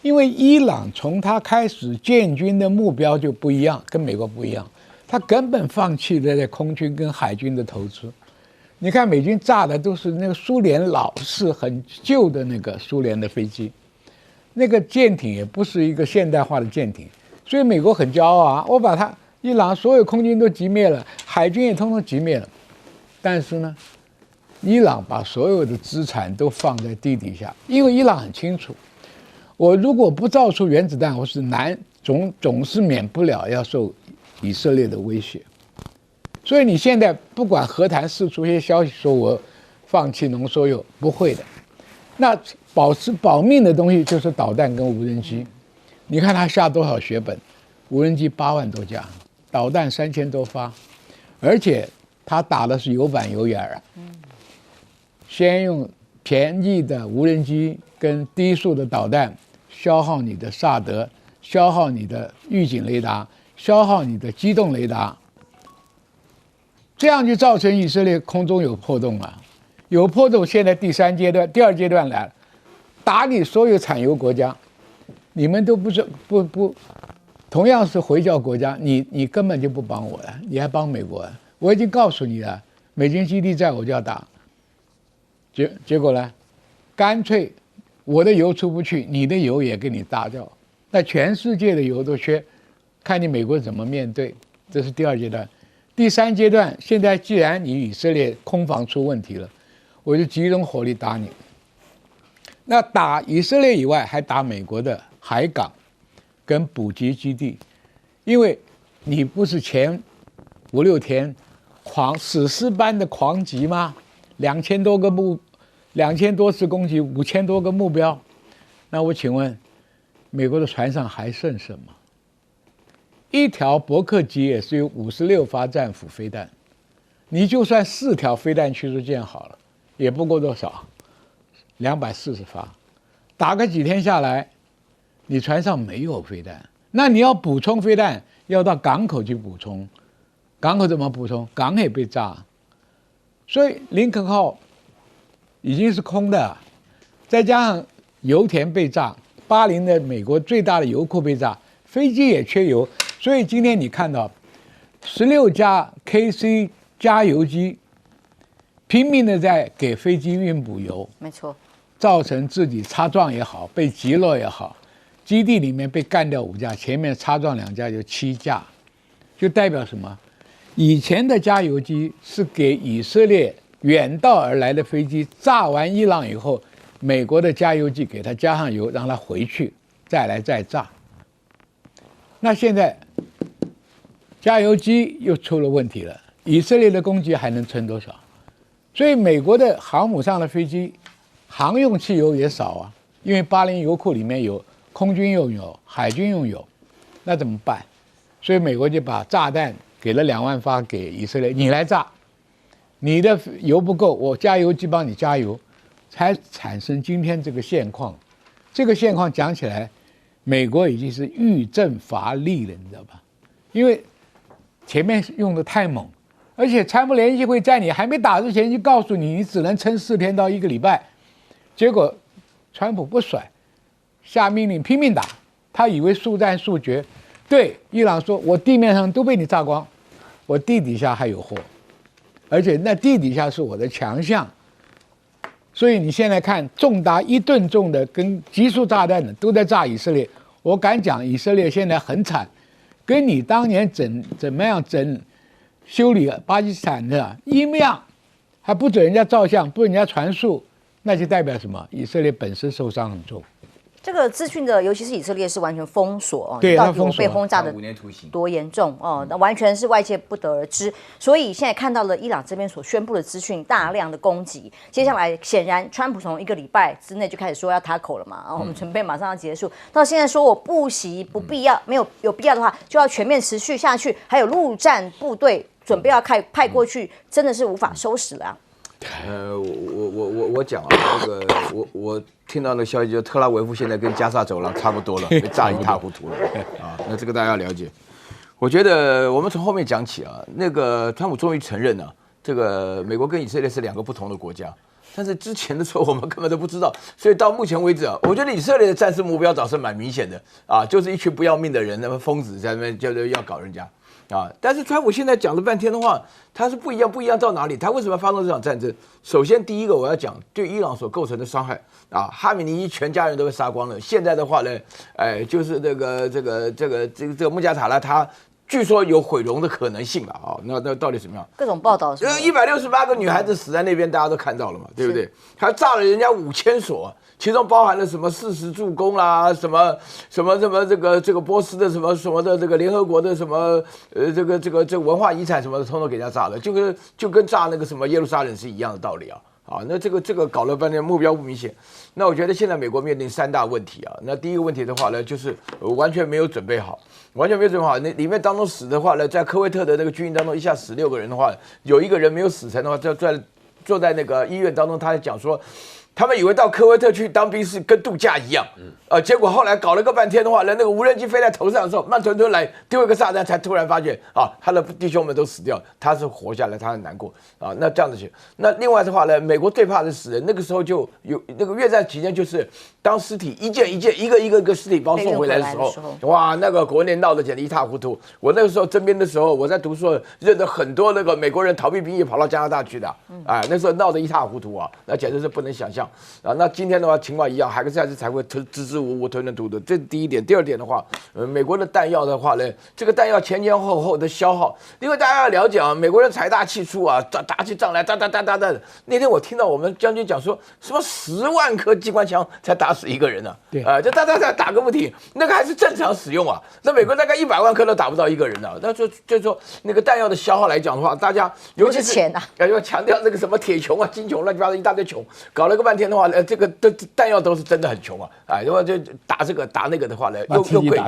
因为伊朗从他开始建军的目标就不一样，跟美国不一样，他根本放弃了在空军跟海军的投资。你看美军炸的都是那个苏联老式很旧的那个苏联的飞机，那个舰艇也不是一个现代化的舰艇，所以美国很骄傲啊，我把它伊朗所有空军都击灭了，海军也通通击灭了。但是呢，伊朗把所有的资产都放在地底下，因为伊朗很清楚，我如果不造出原子弹，我是总是免不了要受以色列的威胁。所以你现在不管和谈释出一些消息说我放弃浓缩铀，不会的。那保命的东西就是导弹跟无人机。你看他下多少血本，无人机8万多架，导弹3000多发，而且他打的是有板有眼啊。先用便宜的无人机跟低速的导弹消耗你的萨德，消耗你的预警雷达，消耗你的机动雷达，这样就造成以色列空中有破洞了。有破洞，现在第二阶段来了，打你所有产油国家，你们都不，同样是回教国家，你根本就不帮我了，你还帮美国了。我已经告诉你了，美军基地在我就要打。结果呢，干脆我的油出不去，你的油也给你打掉，那全世界的油都缺，看你美国怎么面对。这是第二阶段。第三阶段，现在既然你以色列空防出问题了，我就集中火力打你。那打以色列以外，还打美国的海港跟补给基地，因为你不是前5、6天史诗般的狂击吗？2000多次攻击，5000多个目标。那我请问，美国的船上还剩什么？一条伯克级也是有56发战斧飞弹，你就算4条飞弹驱逐舰好了，也不过多少，240发，打个几天下来，你船上没有飞弹，那你要补充飞弹，要到港口去补充，港口怎么补充？港也被炸，所以林肯号已经是空的，再加上油田被炸，巴林的美国最大的油库被炸，飞机也缺油。所以今天你看到16架 KC 加油机拼命的在给飞机运补油，没错，造成自己擦撞也好，被击落也好，基地里面被干掉5架，前面擦撞2架就7架，就代表什么？以前的加油机是给以色列远道而来的飞机炸完伊朗以后，美国的加油机给它加上油，让它回去再来再炸。那现在加油机又出了问题了，以色列的攻击还能撑多少？所以美国的航母上的飞机航用汽油也少啊，因为巴林油库里面有空军用油、海军用油，那怎么办？所以美国就把炸弹给了2万发给以色列，你来炸，你的油不够，我加油机帮你加油，才产生今天这个现况。这个现况讲起来，美国已经是欲振乏力了，你知道吧？因为前面用的太猛，而且参谋联席会在你还没打之前就告诉你，你只能撑4天到1个礼拜。结果川普不甩，下命令拼命打，他以为速战速决。对伊朗说，我地面上都被你炸光，我地底下还有货，而且那地底下是我的强项。所以你现在看，重达1吨重的跟集束炸弹的都在炸以色列。我敢讲，以色列现在很惨，跟你当年怎么样修理巴基斯坦的一样。还不准人家照相，不准人家传述，那就代表什么？以色列本身受伤很重。这个资讯的，尤其是以色列是完全封锁哦，对，到底我被轰炸的5年徒刑多严重哦，那完全是外界不得而知。所以现在看到了伊朗这边所宣布的资讯，大量的攻击，接下来显然川普从1个礼拜之内就开始说要塔口了嘛，然后我们准备马上要结束，到现在说我不惜不必要，没有必要的话就要全面持续下去，还有陆战部队准备要派过去，真的是无法收拾了啊。我讲啊，那个我听到那个消息，就特拉维夫现在跟加沙走廊差不多了，被炸一塌糊涂了啊。那这个大家要了解。我觉得我们从后面讲起啊，那个川普终于承认了，这个美国跟以色列是2个不同的国家。但是之前的时候我们根本都不知道，所以到目前为止啊，我觉得以色列的战术目标倒是蛮明显的啊，就是一群不要命的人，那么疯子在那边就是要搞人家。啊！但是川普现在讲了半天的话，他是不一样到哪里？他为什么要发动这场战争？首先，第一个我要讲对伊朗所构成的伤害啊，哈米尼全家人都被杀光了。现在的话呢，就是这个穆加塔拉他据说有毁容的可能性吧？啊，那到底怎么样？各种报道是168个女孩子死在那边，大家都看到了嘛，对不对？他炸了人家5000所。其中包含了什么40助攻啦，什么这个波斯的什么的这个联合国的什么这个文化遗产什么的，统统给人家炸了，就跟炸那个什么耶路撒冷是一样的道理啊。好，那这个搞了半天目标不明显，那我觉得现在美国面临3大问题啊。那第一个问题的话呢，就是完全没有准备好，那里面当中死的话呢，在科威特的那个军营当中一下死6个人的话，有1个人没有死成的话，坐在那个医院当中，他还讲说。他们以为到科威特去当兵是跟度假一样，结果后来搞了个半天的话，那个无人机飞在头上的时候，慢吞吞来丢一个炸弹，才突然发现啊，他的弟兄们都死掉，他是活下来，他很难过啊。那这样子去，那另外的话呢，美国最怕的死人，那个时候就有那个越战期间，就是当尸体一个一个尸体包送回来的时候，哇，那个国内闹得简直一塌糊涂。我那个时候征兵的时候，我在读书认得很多那个美国人逃避兵役跑到加拿大去的，那时候闹得一塌糊涂啊，那简直是不能想象。啊，那今天的话情况一样，还是才会支支吾吾、吞吞吐吐。这是第一点。第二点的话，美国的弹药的话呢，这个弹药前后的消耗，因为大家要了解啊，美国人财大气粗啊，打起仗来哒。那天我听到我们将军讲说，什么10万颗机关枪才打死1个人呢？对，就打个不停，那个还是正常使用啊。那美国大概100万颗都打不到1个人呢。那就是说那个弹药的消耗来讲的话，大家尤其是钱啊，要强调那个什么铁穹啊、金穹乱七八糟一大堆穹，搞了个半天的话。这个弹药都是真的很穷啊，如果就打这个打那个的话呢，又贵，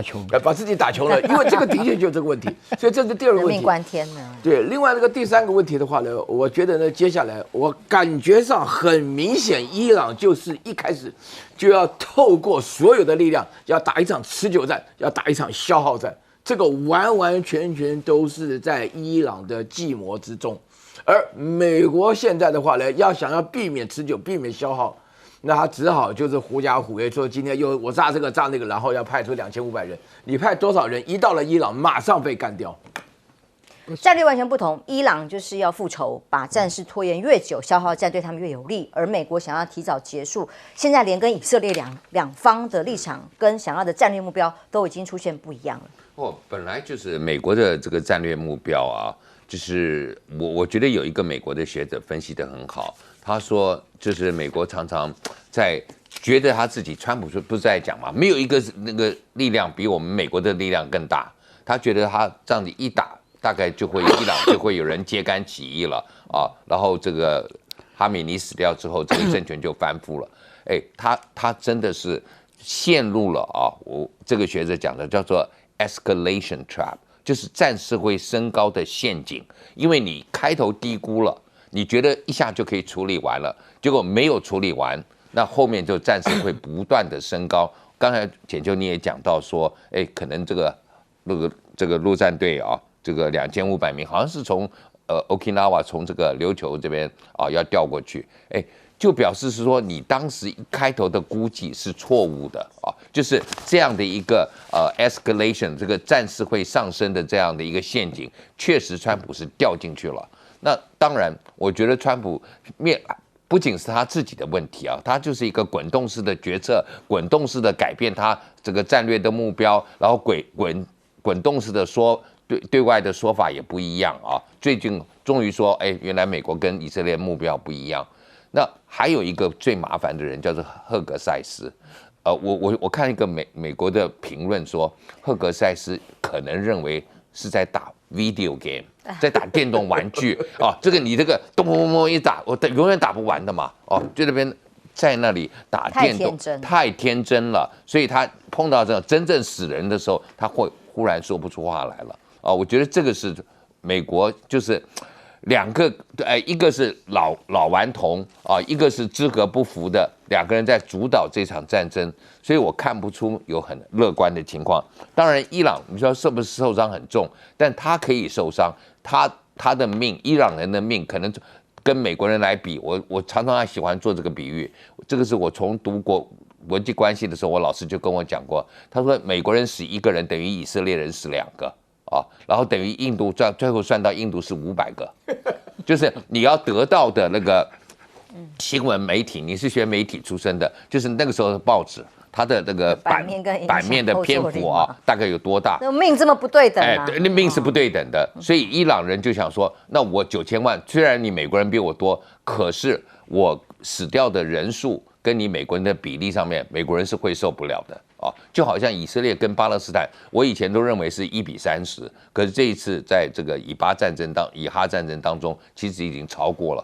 把自己打穷了，因为这个的确就这个问题，所以这是第2个问题。人命关天呢。对，另外那个第3个问题的话呢，我觉得呢，接下来我感觉上很明显，伊朗就是一开始就要透过所有的力量，要打一场持久战，要打一场消耗战，这个完全都是在伊朗的计谋之中。而美国现在的话呢，想要避免持久、避免消耗，那他只好就是狐假虎威，说今天又我炸这个炸那个，然后要派出2500人，你派多少人，一到了伊朗马上被干掉。战略完全不同，伊朗就是要复仇，把战事拖延越久，消耗战对他们越有利。而美国想要提早结束，现在连跟以色列两方的立场跟想要的战略目标都已经出现不一样了。本来就是美国的这个战略目标啊。就是我觉得有一个美国的学者分析得很好，他说就是美国常常在觉得他自己，川普不是在讲嘛，没有一个那个力量比我们美国的力量更大，他觉得他这样子一打，大概就会伊朗就会有人揭竿起义了啊，然后这个哈米尼死掉之后，这个政权就翻覆了。他真的是陷入了啊，我这个学者讲的叫做 escalation trap。就是战事会升高的陷阱，因为你开头低估了，你觉得一下就可以处理完了，结果没有处理完，那后面就战事会不断的升高。刚才简秋你也讲到说，可能这个陆战队啊，这个2500名好像是从Okinawa 从这个琉球这边啊要调过去，就表示是说你当时一开头的估计是错误的啊，就是这样的一个escalation 这个战事会上升的这样的一个陷阱，确实川普是掉进去了。那当然，我觉得川普不仅是他自己的问题啊，他就是一个滚动式的决策，滚动式的改变他这个战略的目标，然后滚动式的对外的说法也不一样啊。最近终于说，哎，原来美国跟以色列目标不一样。那还有一个最麻烦的人叫做赫格塞斯，我看一个美国的评论说，赫格塞斯可能认为是在打 video game， 在打电动玩具啊，这个你这个咚咚咚一打，我永远打不完的嘛，哦，就那边在那里打电动，太天真了，所以他碰到这种真正死人的时候，他会忽然说不出话来了啊，我觉得这个是美国就是两个，一个是老顽童啊，一个是资格不符的，两个人在主导这场战争，所以我看不出有很乐观的情况。当然，伊朗你说是不是受伤很重，但他可以受伤，他的命，伊朗人的命可能跟美国人来比，我常常喜欢做这个比喻，这个是我从读过国际关系的时候，我老师就跟我讲过，他说美国人死一个人等于以色列人死2个。然后等于印度最后算到印度是500个，就是你要得到的那个新闻媒体，你是学媒体出身的，就是那个时候的报纸，它的那个版面的篇幅啊，大概有多大？那命这么不对等啊！那命是不对等的，所以伊朗人就想说，那我9000万，虽然你美国人比我多，可是我死掉的人数跟你美国人的比例上面，美国人是会受不了的。就好像以色列跟巴勒斯坦，我以前都认为是1:30，可是这一次在这个以哈战争当中，其实已经超过了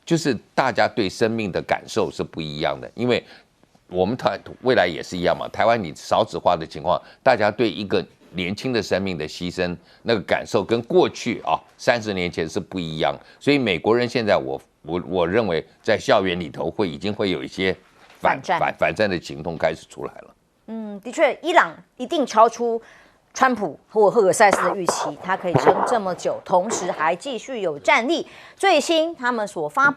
就是大家对生命的感受是不一样的，因为我们未来也是一样嘛，台湾你少子化的情况，大家对一个年轻的生命的牺牲那个感受跟过去30年前是不一样，所以美国人现在我认为在校园里头已经会有一些反战的行动开始出来了。的确，伊朗一定超出川普或赫尔塞斯的预期，他可以撑这么久，同时还继续有战力。最新他们所发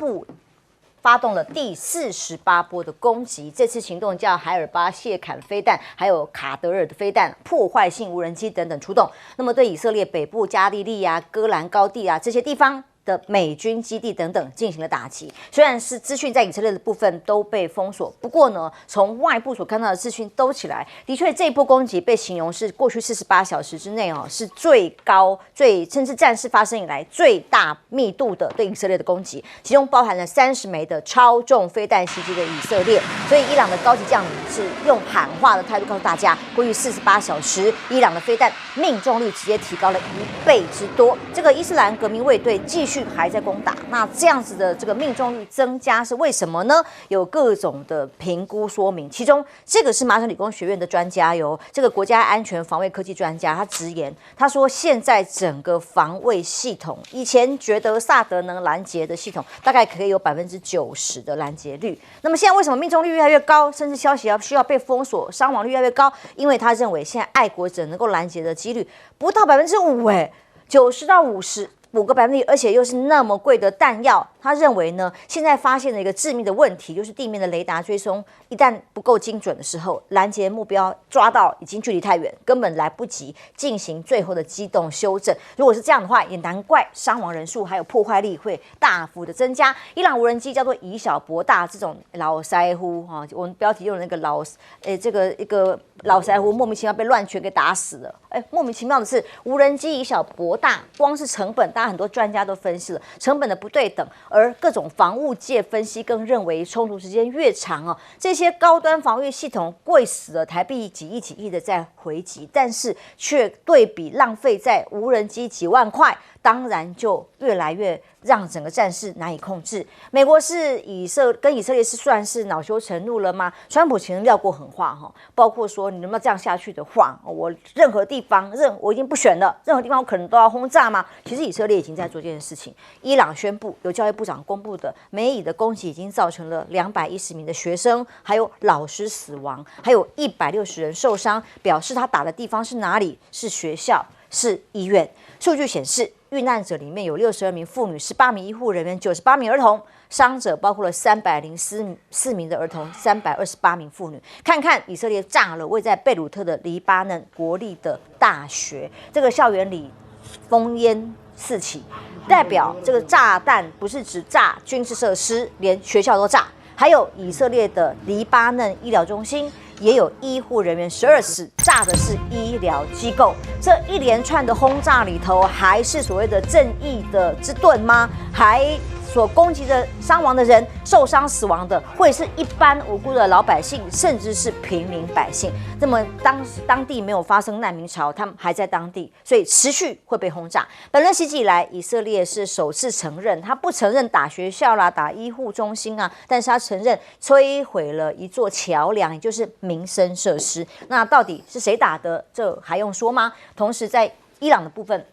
动了第48波的攻击，这次行动叫海尔巴谢坎飞弹，还有卡德尔的飞弹、破坏性无人机等等出动。那么对以色列北部加利利啊、戈兰高地啊这些地方的美军基地等等进行了打击，虽然是资讯在以色列的部分都被封锁，不过呢，从外部所看到的资讯都起来，的确这一波攻击被形容是过去48小时之内是最高、甚至战事发生以来最大密度的对以色列的攻击，其中包含了30枚的超重飞弹袭击的以色列。所以伊朗的高级将领是用喊话的态度告诉大家，过去48小时，伊朗的飞弹命中率直接提高了1倍之多。这个伊斯兰革命卫队继续还在攻打，那这样子的这个命中率增加是为什么呢？有各种的评估说明，其中这个是麻省理工学院的专家，由这个国家安全防卫科技专家，他直言，他说现在整个防卫系统，以前觉得萨德能拦截的系统大概可以有90%的拦截率，那么现在为什么命中率越来越高，甚至消息需要被封锁，伤亡率越来越高？因为他认为现在爱国者能够拦截的几率不到5%， 90到50%。5个%，而且又是那么贵的弹药，他认为呢，现在发现了一个致命的问题，就是地面的雷达追踪一旦不够精准的时候，拦截目标抓到已经距离太远，根本来不及进行最后的机动修正。如果是这样的话，也难怪伤亡人数还有破坏力会大幅的增加。伊朗无人机叫做以小博大，这种老腮胡我们标题用的那个这个一个老腮胡莫名其妙被乱拳给打死了。莫名其妙的是，无人机以小博大，光是成本，大家很多专家都分析了成本的不对等，而各种防务界分析更认为，冲突时间越长这些高端防御系统贵死了台币几亿的在回击，但是却对比浪费在无人机几万块，当然就越来越让整个战事难以控制。美国跟以色列是算是恼羞成怒了吗？川普其实撂过狠话包括说你能不能这样下去的话，我任何地方我已经不选了，任何地方我可能都要轰炸吗？其实以色列已经在做这件事情。伊朗宣布，由教育部长公布的美以的攻击已经造成了210名的学生还有老师死亡，还有160人受伤，表示他打的地方是哪里？是学校，是医院。数据显示，遇难者里面有62名妇女、18名医护人员、98名儿童，伤者包括了304名的儿童、328名妇女。看看以色列炸了位在贝鲁特的黎巴嫩国立的大学，这个校园里烽烟四起，代表这个炸弹不是只炸军事设施，连学校都炸。还有以色列的黎巴嫩医疗中心也有医护人员12死，炸的是医疗机构。这一连串的轰炸里头，还是所谓的正义的之盾吗？还所攻击的伤亡的人、受伤死亡的，会是一般无辜的老百姓，甚至是平民百姓。那么当地没有发生难民潮，他们还在当地，所以持续会被轰炸。本轮袭击以来，以色列是首次承认，他不承认打学校啦、打医护中心啊，但是他承认摧毁了一座桥梁，也就是民生设施。那到底是谁打的？这还用说吗？同时在伊朗的部分。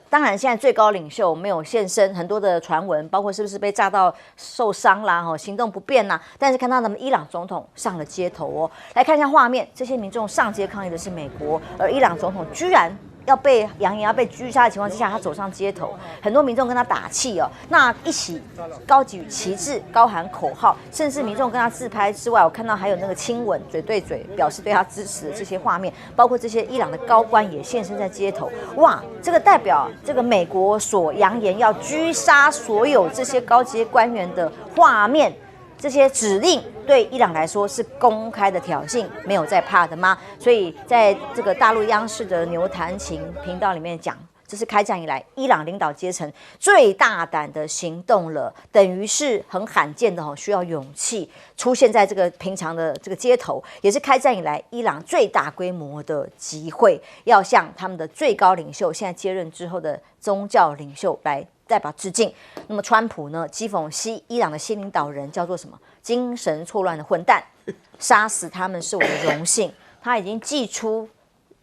当然，现在最高领袖没有现身，很多的传闻，包括是不是被炸到受伤啦、行动不便啦。但是看到他们伊朗总统上了街头哦，来看一下画面，这些民众上街抗议的是美国，而伊朗总统居然要被扬言要被狙杀的情况之下，他走上街头，很多民众跟他打气哦，那一起高举旗帜、高喊口号，甚至民众跟他自拍之外，我看到还有那个亲吻、嘴对嘴，表示对他支持的这些画面，包括这些伊朗的高官也现身在街头。哇，这个代表这个美国所扬言要狙杀所有这些高阶官员的画面。这些指令对伊朗来说是公开的挑衅，没有在怕的吗？所以在这个大陆央视的牛弹琴频道里面讲，这是开战以来伊朗领导阶层最大胆的行动了，等于是很罕见的需要勇气出现在这个平常的这个街头，也是开战以来伊朗最大规模的集会，要向他们的最高领袖现在接任之后的宗教领袖来代表致敬。那么川普呢，讥讽伊朗的新领导人叫做什么？精神错乱的混蛋，杀死他们是我的荣幸。他已经祭出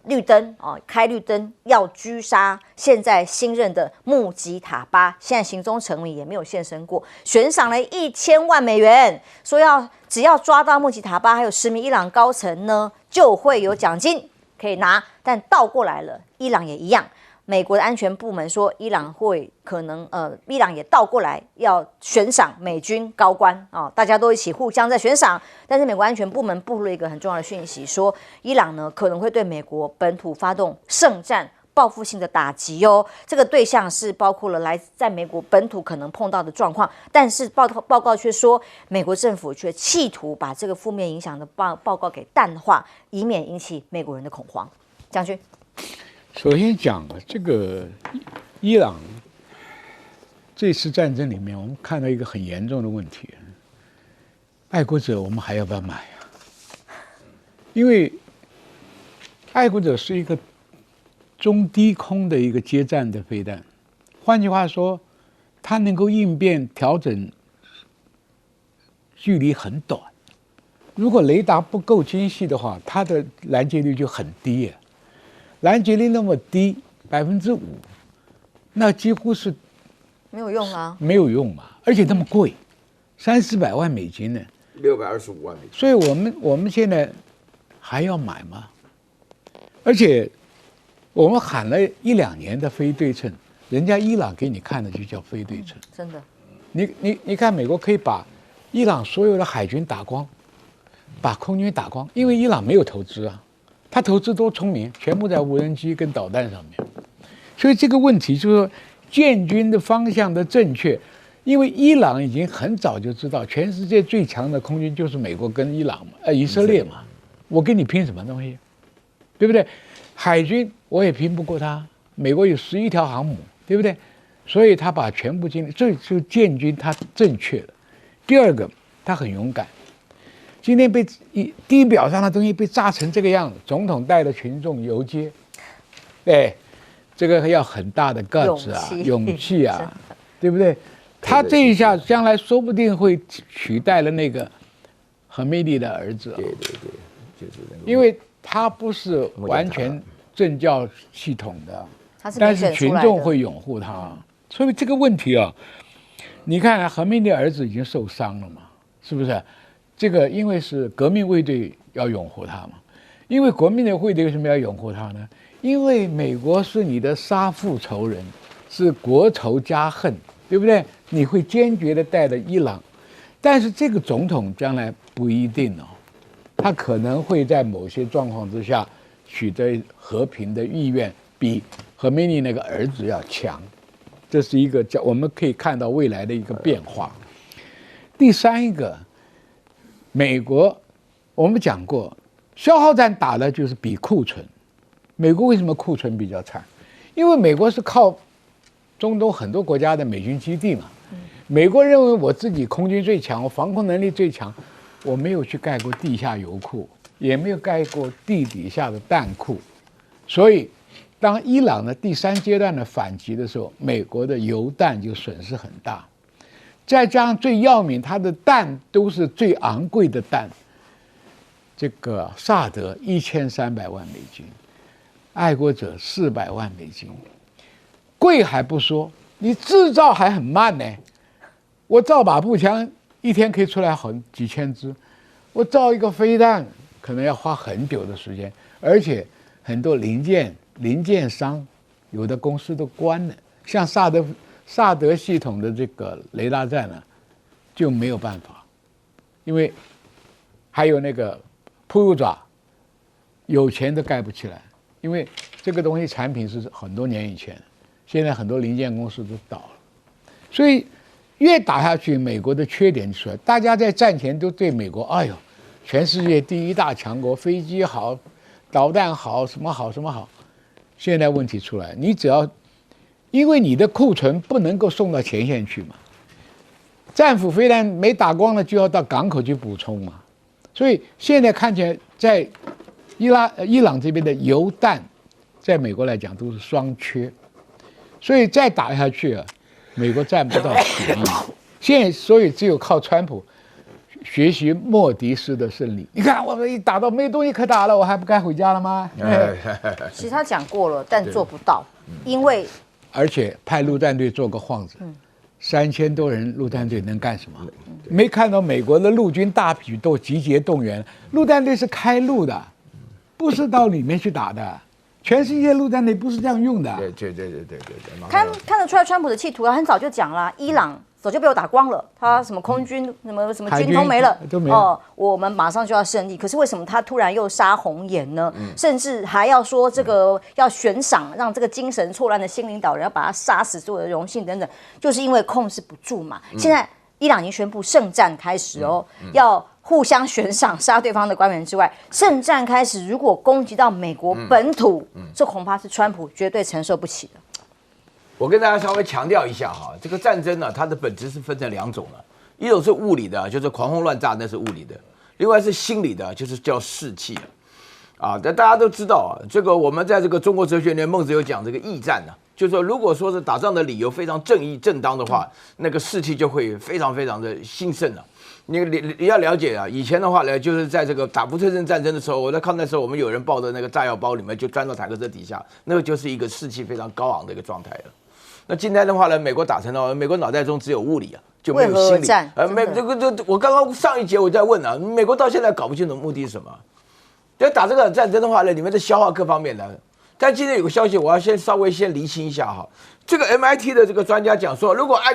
绿灯开绿灯要狙杀现在新任的穆吉塔巴，现在行踪成谜，也没有现身过，悬赏了1000万美元，说只要抓到穆吉塔巴还有10名伊朗高层呢，就会有奖金可以拿。但倒过来了，伊朗也一样。美国的安全部门说，伊朗伊朗也倒过来要悬赏美军高官大家都一起互相在悬赏。但是美国安全部门布入了一个很重要的讯息，说伊朗呢可能会对美国本土发动圣战报复性的打击哦。这个对象是包括了在美国本土可能碰到的状况，但是报告却说，美国政府却企图把这个负面影响的报告给淡化，以免引起美国人的恐慌。将军。首先讲这个伊朗这次战争里面，我们看到一个很严重的问题：爱国者我们还要不要买啊？因为爱国者是一个中低空的一个接战的飞弹，换句话说，它能够应变调整距离很短。如果雷达不够精细的话，它的拦截率就很低啊。拦截率那么低，5%，那几乎是没有用啊，没有用嘛，而且那么贵，300-400万美金呢，625万美金。所以我们现在还要买吗？而且我们喊了1-2年的非对称，人家伊朗给你看的就叫非对称，真的。你看，美国可以把伊朗所有的海军打光，把空军打光，因为伊朗没有投资啊。他投资多聪明，全部在无人机跟导弹上面，所以这个问题就是说建军的方向的正确，因为伊朗已经很早就知道，全世界最强的空军就是美国跟以色列嘛，我跟你拼什么东西，对不对？海军我也拼不过他，美国有11条航母，对不对？所以他把全部精力，这就建军他正确了。第二个，他很勇敢。今天被地表上的东西被炸成这个样子，总统带着群众游街，这个要很大的个子啊，勇气啊，对不对？他这一下将来说不定会取代了那个何梅利的儿子，对，就是那个，因为他不是完全政教系统的，但是群众会拥护他，所以这个问题啊，你看何梅利的儿子已经受伤了嘛，是不是？这个因为是革命卫队要拥护他嘛，因为革命的卫队为什么要拥护他呢？因为美国是你的杀父仇人，是国仇家恨，对不对？你会坚决的带着伊朗，但是这个总统将来不一定哦，他可能会在某些状况之下取得和平的意愿比何梅利那个儿子要强，这是一个我们可以看到未来的一个变化。第三一个。美国我们讲过，消耗战打的就是比库存。美国为什么库存比较惨？因为美国是靠中东很多国家的美军基地嘛。美国认为我自己空军最强，我防空能力最强，我没有去盖过地下油库，也没有盖过地底下的弹库，所以当伊朗的第3阶段的反击的时候，美国的油弹就损失很大。再加上最要命，它的弹都是最昂贵的弹，这个萨德1300万美金，爱国者400万美金，贵还不说，你制造还很慢呢。我造把步枪一天可以出来几千支，我造一个飞弹可能要花很久的时间，而且很多零件商有的公司都关了，像萨德系统的这个雷达站呢就没有办法，因为还有那个铺路爪，有钱都盖不起来，因为这个东西产品是很多年以前，现在很多零件公司都倒了，所以越打下去，美国的缺点出来。大家在战前都对美国，哎呦，全世界第一大强国，飞机好，导弹好，什么好什么好。现在问题出来，你只要因为你的库存不能够送到前线去嘛，战斧飞弹没打光了就要到港口去补充嘛，所以现在看起来在伊朗这边的油弹，在美国来讲都是双缺，所以再打下去啊，美国占不到便宜。现在所以只有靠川普学习莫迪斯的胜利。你看我们一打到没东西可打了，我还不该回家了吗？其实他讲过了，但做不到，因为而且派陆战队做个幌子，3000多人陆战队能干什么？没看到美国的陆军大举都集结动员，陆战队是开路的，不是到里面去打的。全世界陆战队不是这样用的。对。看得出来，川普的企图很早就讲了，伊朗早就被我打光了，他什么空军、什么军通没了，都没了我们马上就要胜利。可是为什么他突然又杀红眼呢？甚至还要说这个要悬赏，让这个精神错乱的新领导人要把他杀死，所有的荣幸等等，就是因为控制不住嘛。现在伊朗已经宣布圣战开始哦，要互相悬赏杀对方的官员之外，圣战开始，如果攻击到美国本土，这恐怕是川普绝对承受不起的。我跟大家稍微强调一下哈，这个战争呢，它的本质是分成2种了，一种是物理的，就是狂轰乱炸，那是物理的；另外是心理的，就是叫士气啊。但大家都知道啊，这个我们在这个中国哲学里面，孟子有讲这个义战呢，就是说如果说是打仗的理由非常正义正当的话，那个士气就会非常非常的兴盛了。你要了解啊，以前的话呢，就是在这个打不对称战争的时候，我在抗战的时候，我们有人抱着那个炸药包里面就钻到坦克车底下，那个就是一个士气非常高昂的一个状态了。那今天的话呢，美国打成了，美国脑袋中只有物理啊，就没有心理。我刚刚上一节我在问啊，美国到现在搞不清楚目的是什么。要打这个战争的话呢，里面的消耗各方面的。但今天有个消息，我要稍微厘清一下哈。这个 MIT 的这个专家讲说，如果爱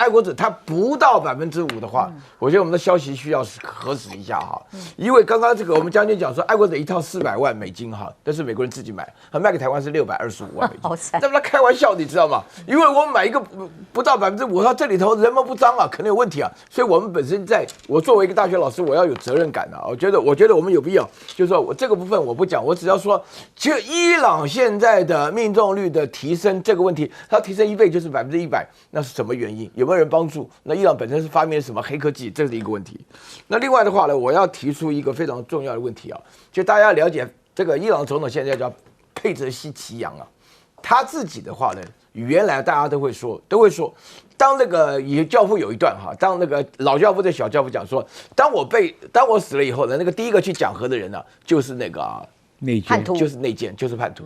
国者他不到5%的话，我觉得我们的消息需要核实一下哈。因为刚刚这个我们将军讲说，爱国者一套400万美金哈，但是美国人自己买，卖给台湾是625万美金，那不他开玩笑，你知道吗？因为我们买一个不到5%，它这里头人们不脏啊，可能有问题啊。所以我们本身我作为一个大学老师，我要有责任感啊。我觉得我们有必要，就是说我这个部分我不讲，我只要说，就伊朗现在的命中率的提升这个问题。它提升1倍就是100%，那是什么原因？有没有人帮助？那伊朗本身是发明了什么黑科技？这是一个问题。那另外的话呢，我要提出一个非常重要的问题啊，就大家了解这个伊朗总统现在叫佩泽西奇扬啊，他自己的话呢，原来大家都会说，当那个教父有一段哈，当那个老教父对小教父讲说，当我死了以后呢，那个第一个去讲和的人呢，就是那个叛徒，就是内奸，就是叛徒。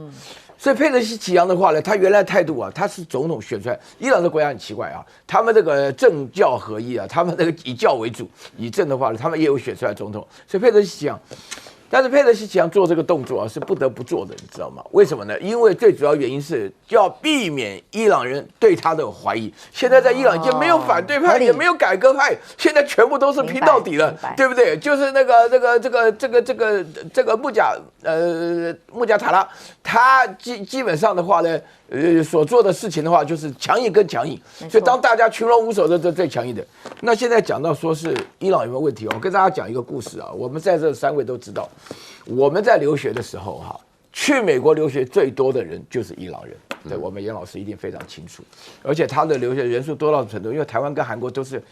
所以佩泽西奇扬的话呢，他原来的态度啊，他是总统选出来。伊朗这国家很奇怪啊，他们这个政教合一啊，他们那个以教为主，以政的话呢，他们也有选出来总统。所以佩泽西奇扬，但是佩洛西想做这个动作啊，是不得不做的，你知道吗？为什么呢？因为最主要原因是要避免伊朗人对他的怀疑。现在在伊朗已经没有反对派，也没有改革派，现在全部都是拼到底了，对不对？就是这个穆贾塔拉，他基本上的话呢，所做的事情的话就是强硬跟强硬，所以当大家群龙无首的最强硬的。那现在讲到说是伊朗有没有问题？我跟大家讲一个故事啊，我们在这3位都知道。我们在留学的时候，去美国留学最多的人就是伊朗人，对，我们严老师一定非常清楚。而且他的留学人数多到程度，因为台湾跟韩国都是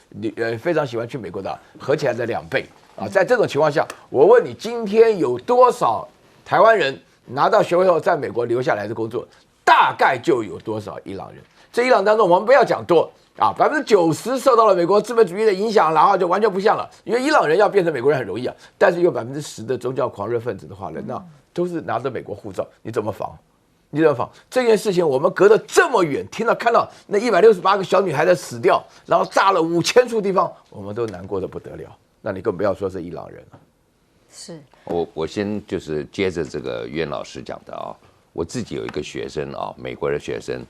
非常喜欢去美国的，合起来的2倍啊。在这种情况下，我问你，今天有多少台湾人拿到学位后在美国留下来的工作，大概就有多少伊朗人？这伊朗当中，我们不要讲多。90%受到了美国资本主义的影响，然后就完全不像了。因为伊朗人要变成美国人很容易啊，但是有10%的宗教狂热分子的话呢，那都是拿着美国护照，你怎么防？你怎么防？这件事情我们隔得这么远，看到那168个小女孩的死掉，然后炸了5000处地方，我们都难过的不得了。那你更不要说是伊朗人了。是我先就是接着这个袁老师讲的啊，我自己有一个学生啊，美国的学生。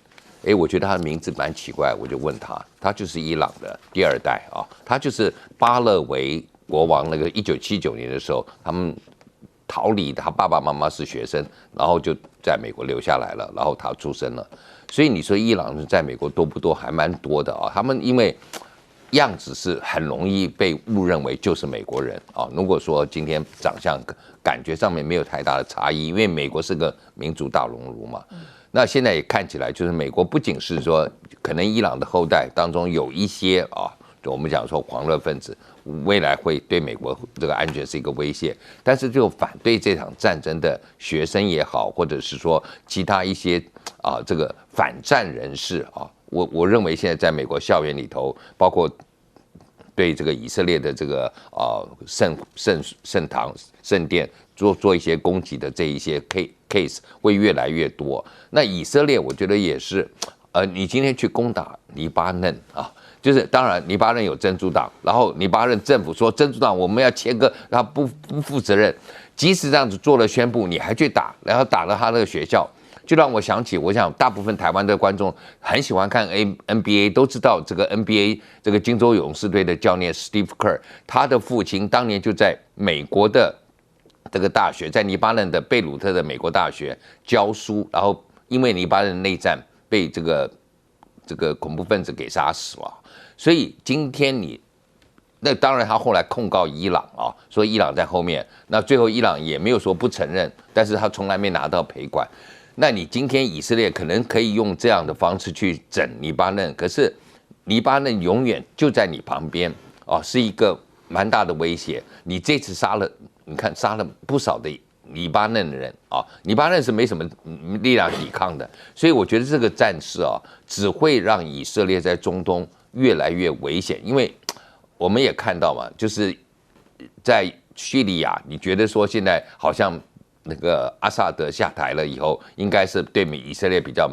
我觉得他的名字蛮奇怪，我就问他，他就是伊朗的第2代啊，他就是巴勒维国王那个1979年的时候，他们逃离，他爸爸妈妈是学生，然后就在美国留下来了，然后他出生了，所以你说伊朗人在美国多不多？还蛮多的啊，他们因为样子是很容易被误认为就是美国人啊。如果说今天长相感觉上面没有太大的差异，因为美国是个民族大熔炉嘛。那现在也看起来，就是美国不仅是说，可能伊朗的后代当中有一些就我们讲说狂热分子，未来会对美国这个安全是一个威胁。但是就反对这场战争的学生也好，或者是说其他一些这个反战人士我认为现在在美国校园里头，包括对这个以色列的这个圣堂圣殿做一些攻击的这一些 case 会越来越多。那以色列我觉得也是，你今天去攻打黎巴嫩就是当然黎巴嫩有真主党，然后黎巴嫩政府说真主党我们要切割，他不负责任，即使这样子做了宣布，你还去打，然后打了他那个学校。就让我想起，我想大部分台湾的观众很喜欢看 NBA， 都知道这个 NBA 这个金州勇士队的教练 Steve Kerr， 他的父亲当年就在美国的这个大学，在黎巴嫩的贝鲁特的美国大学教书，然后因为黎巴嫩内战被这个恐怖分子给杀死了，所以今天那当然他后来控告伊朗说伊朗在后面，那最后伊朗也没有说不承认，但是他从来没拿到赔款。那你今天以色列可能可以用这样的方式去整黎巴嫩，可是黎巴嫩永远就在你旁边是一个蛮大的威胁。你这次杀了不少的黎巴嫩的人黎巴嫩是没什么力量抵抗的，所以我觉得这个战事只会让以色列在中东越来越危险，因为我们也看到嘛，就是在叙利亚，你觉得说现在好像那个阿萨德下台了以后，应该是对以色列比较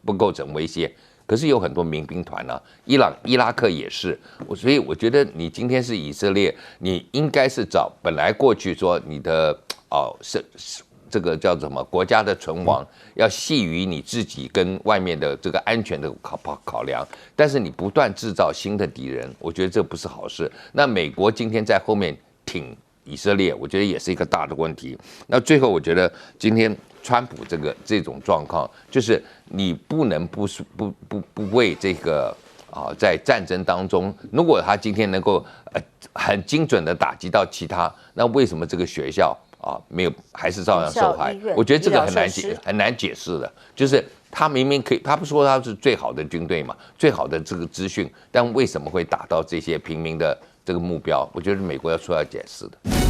不构成威胁，可是有很多民兵团伊拉克也是，所以我觉得你今天是以色列，你应该是找本来过去说你的这个叫什么国家的存亡要系于你自己跟外面的这个安全的考量，但是你不断制造新的敌人，我觉得这不是好事。那美国今天在后面挺以色列，我觉得也是一个大的问题。那最后我觉得今天川普这种状况，就是你不能不为这个在战争当中，如果他今天能够很精准的打击到其他，那为什么这个学校没有还是照样受害？我觉得这个很难解释的，就是他明明可以，他不说他是最好的军队嘛，最好的这个资讯，但为什么会打到这些平民的这个目标？我觉得美国要出来解释的。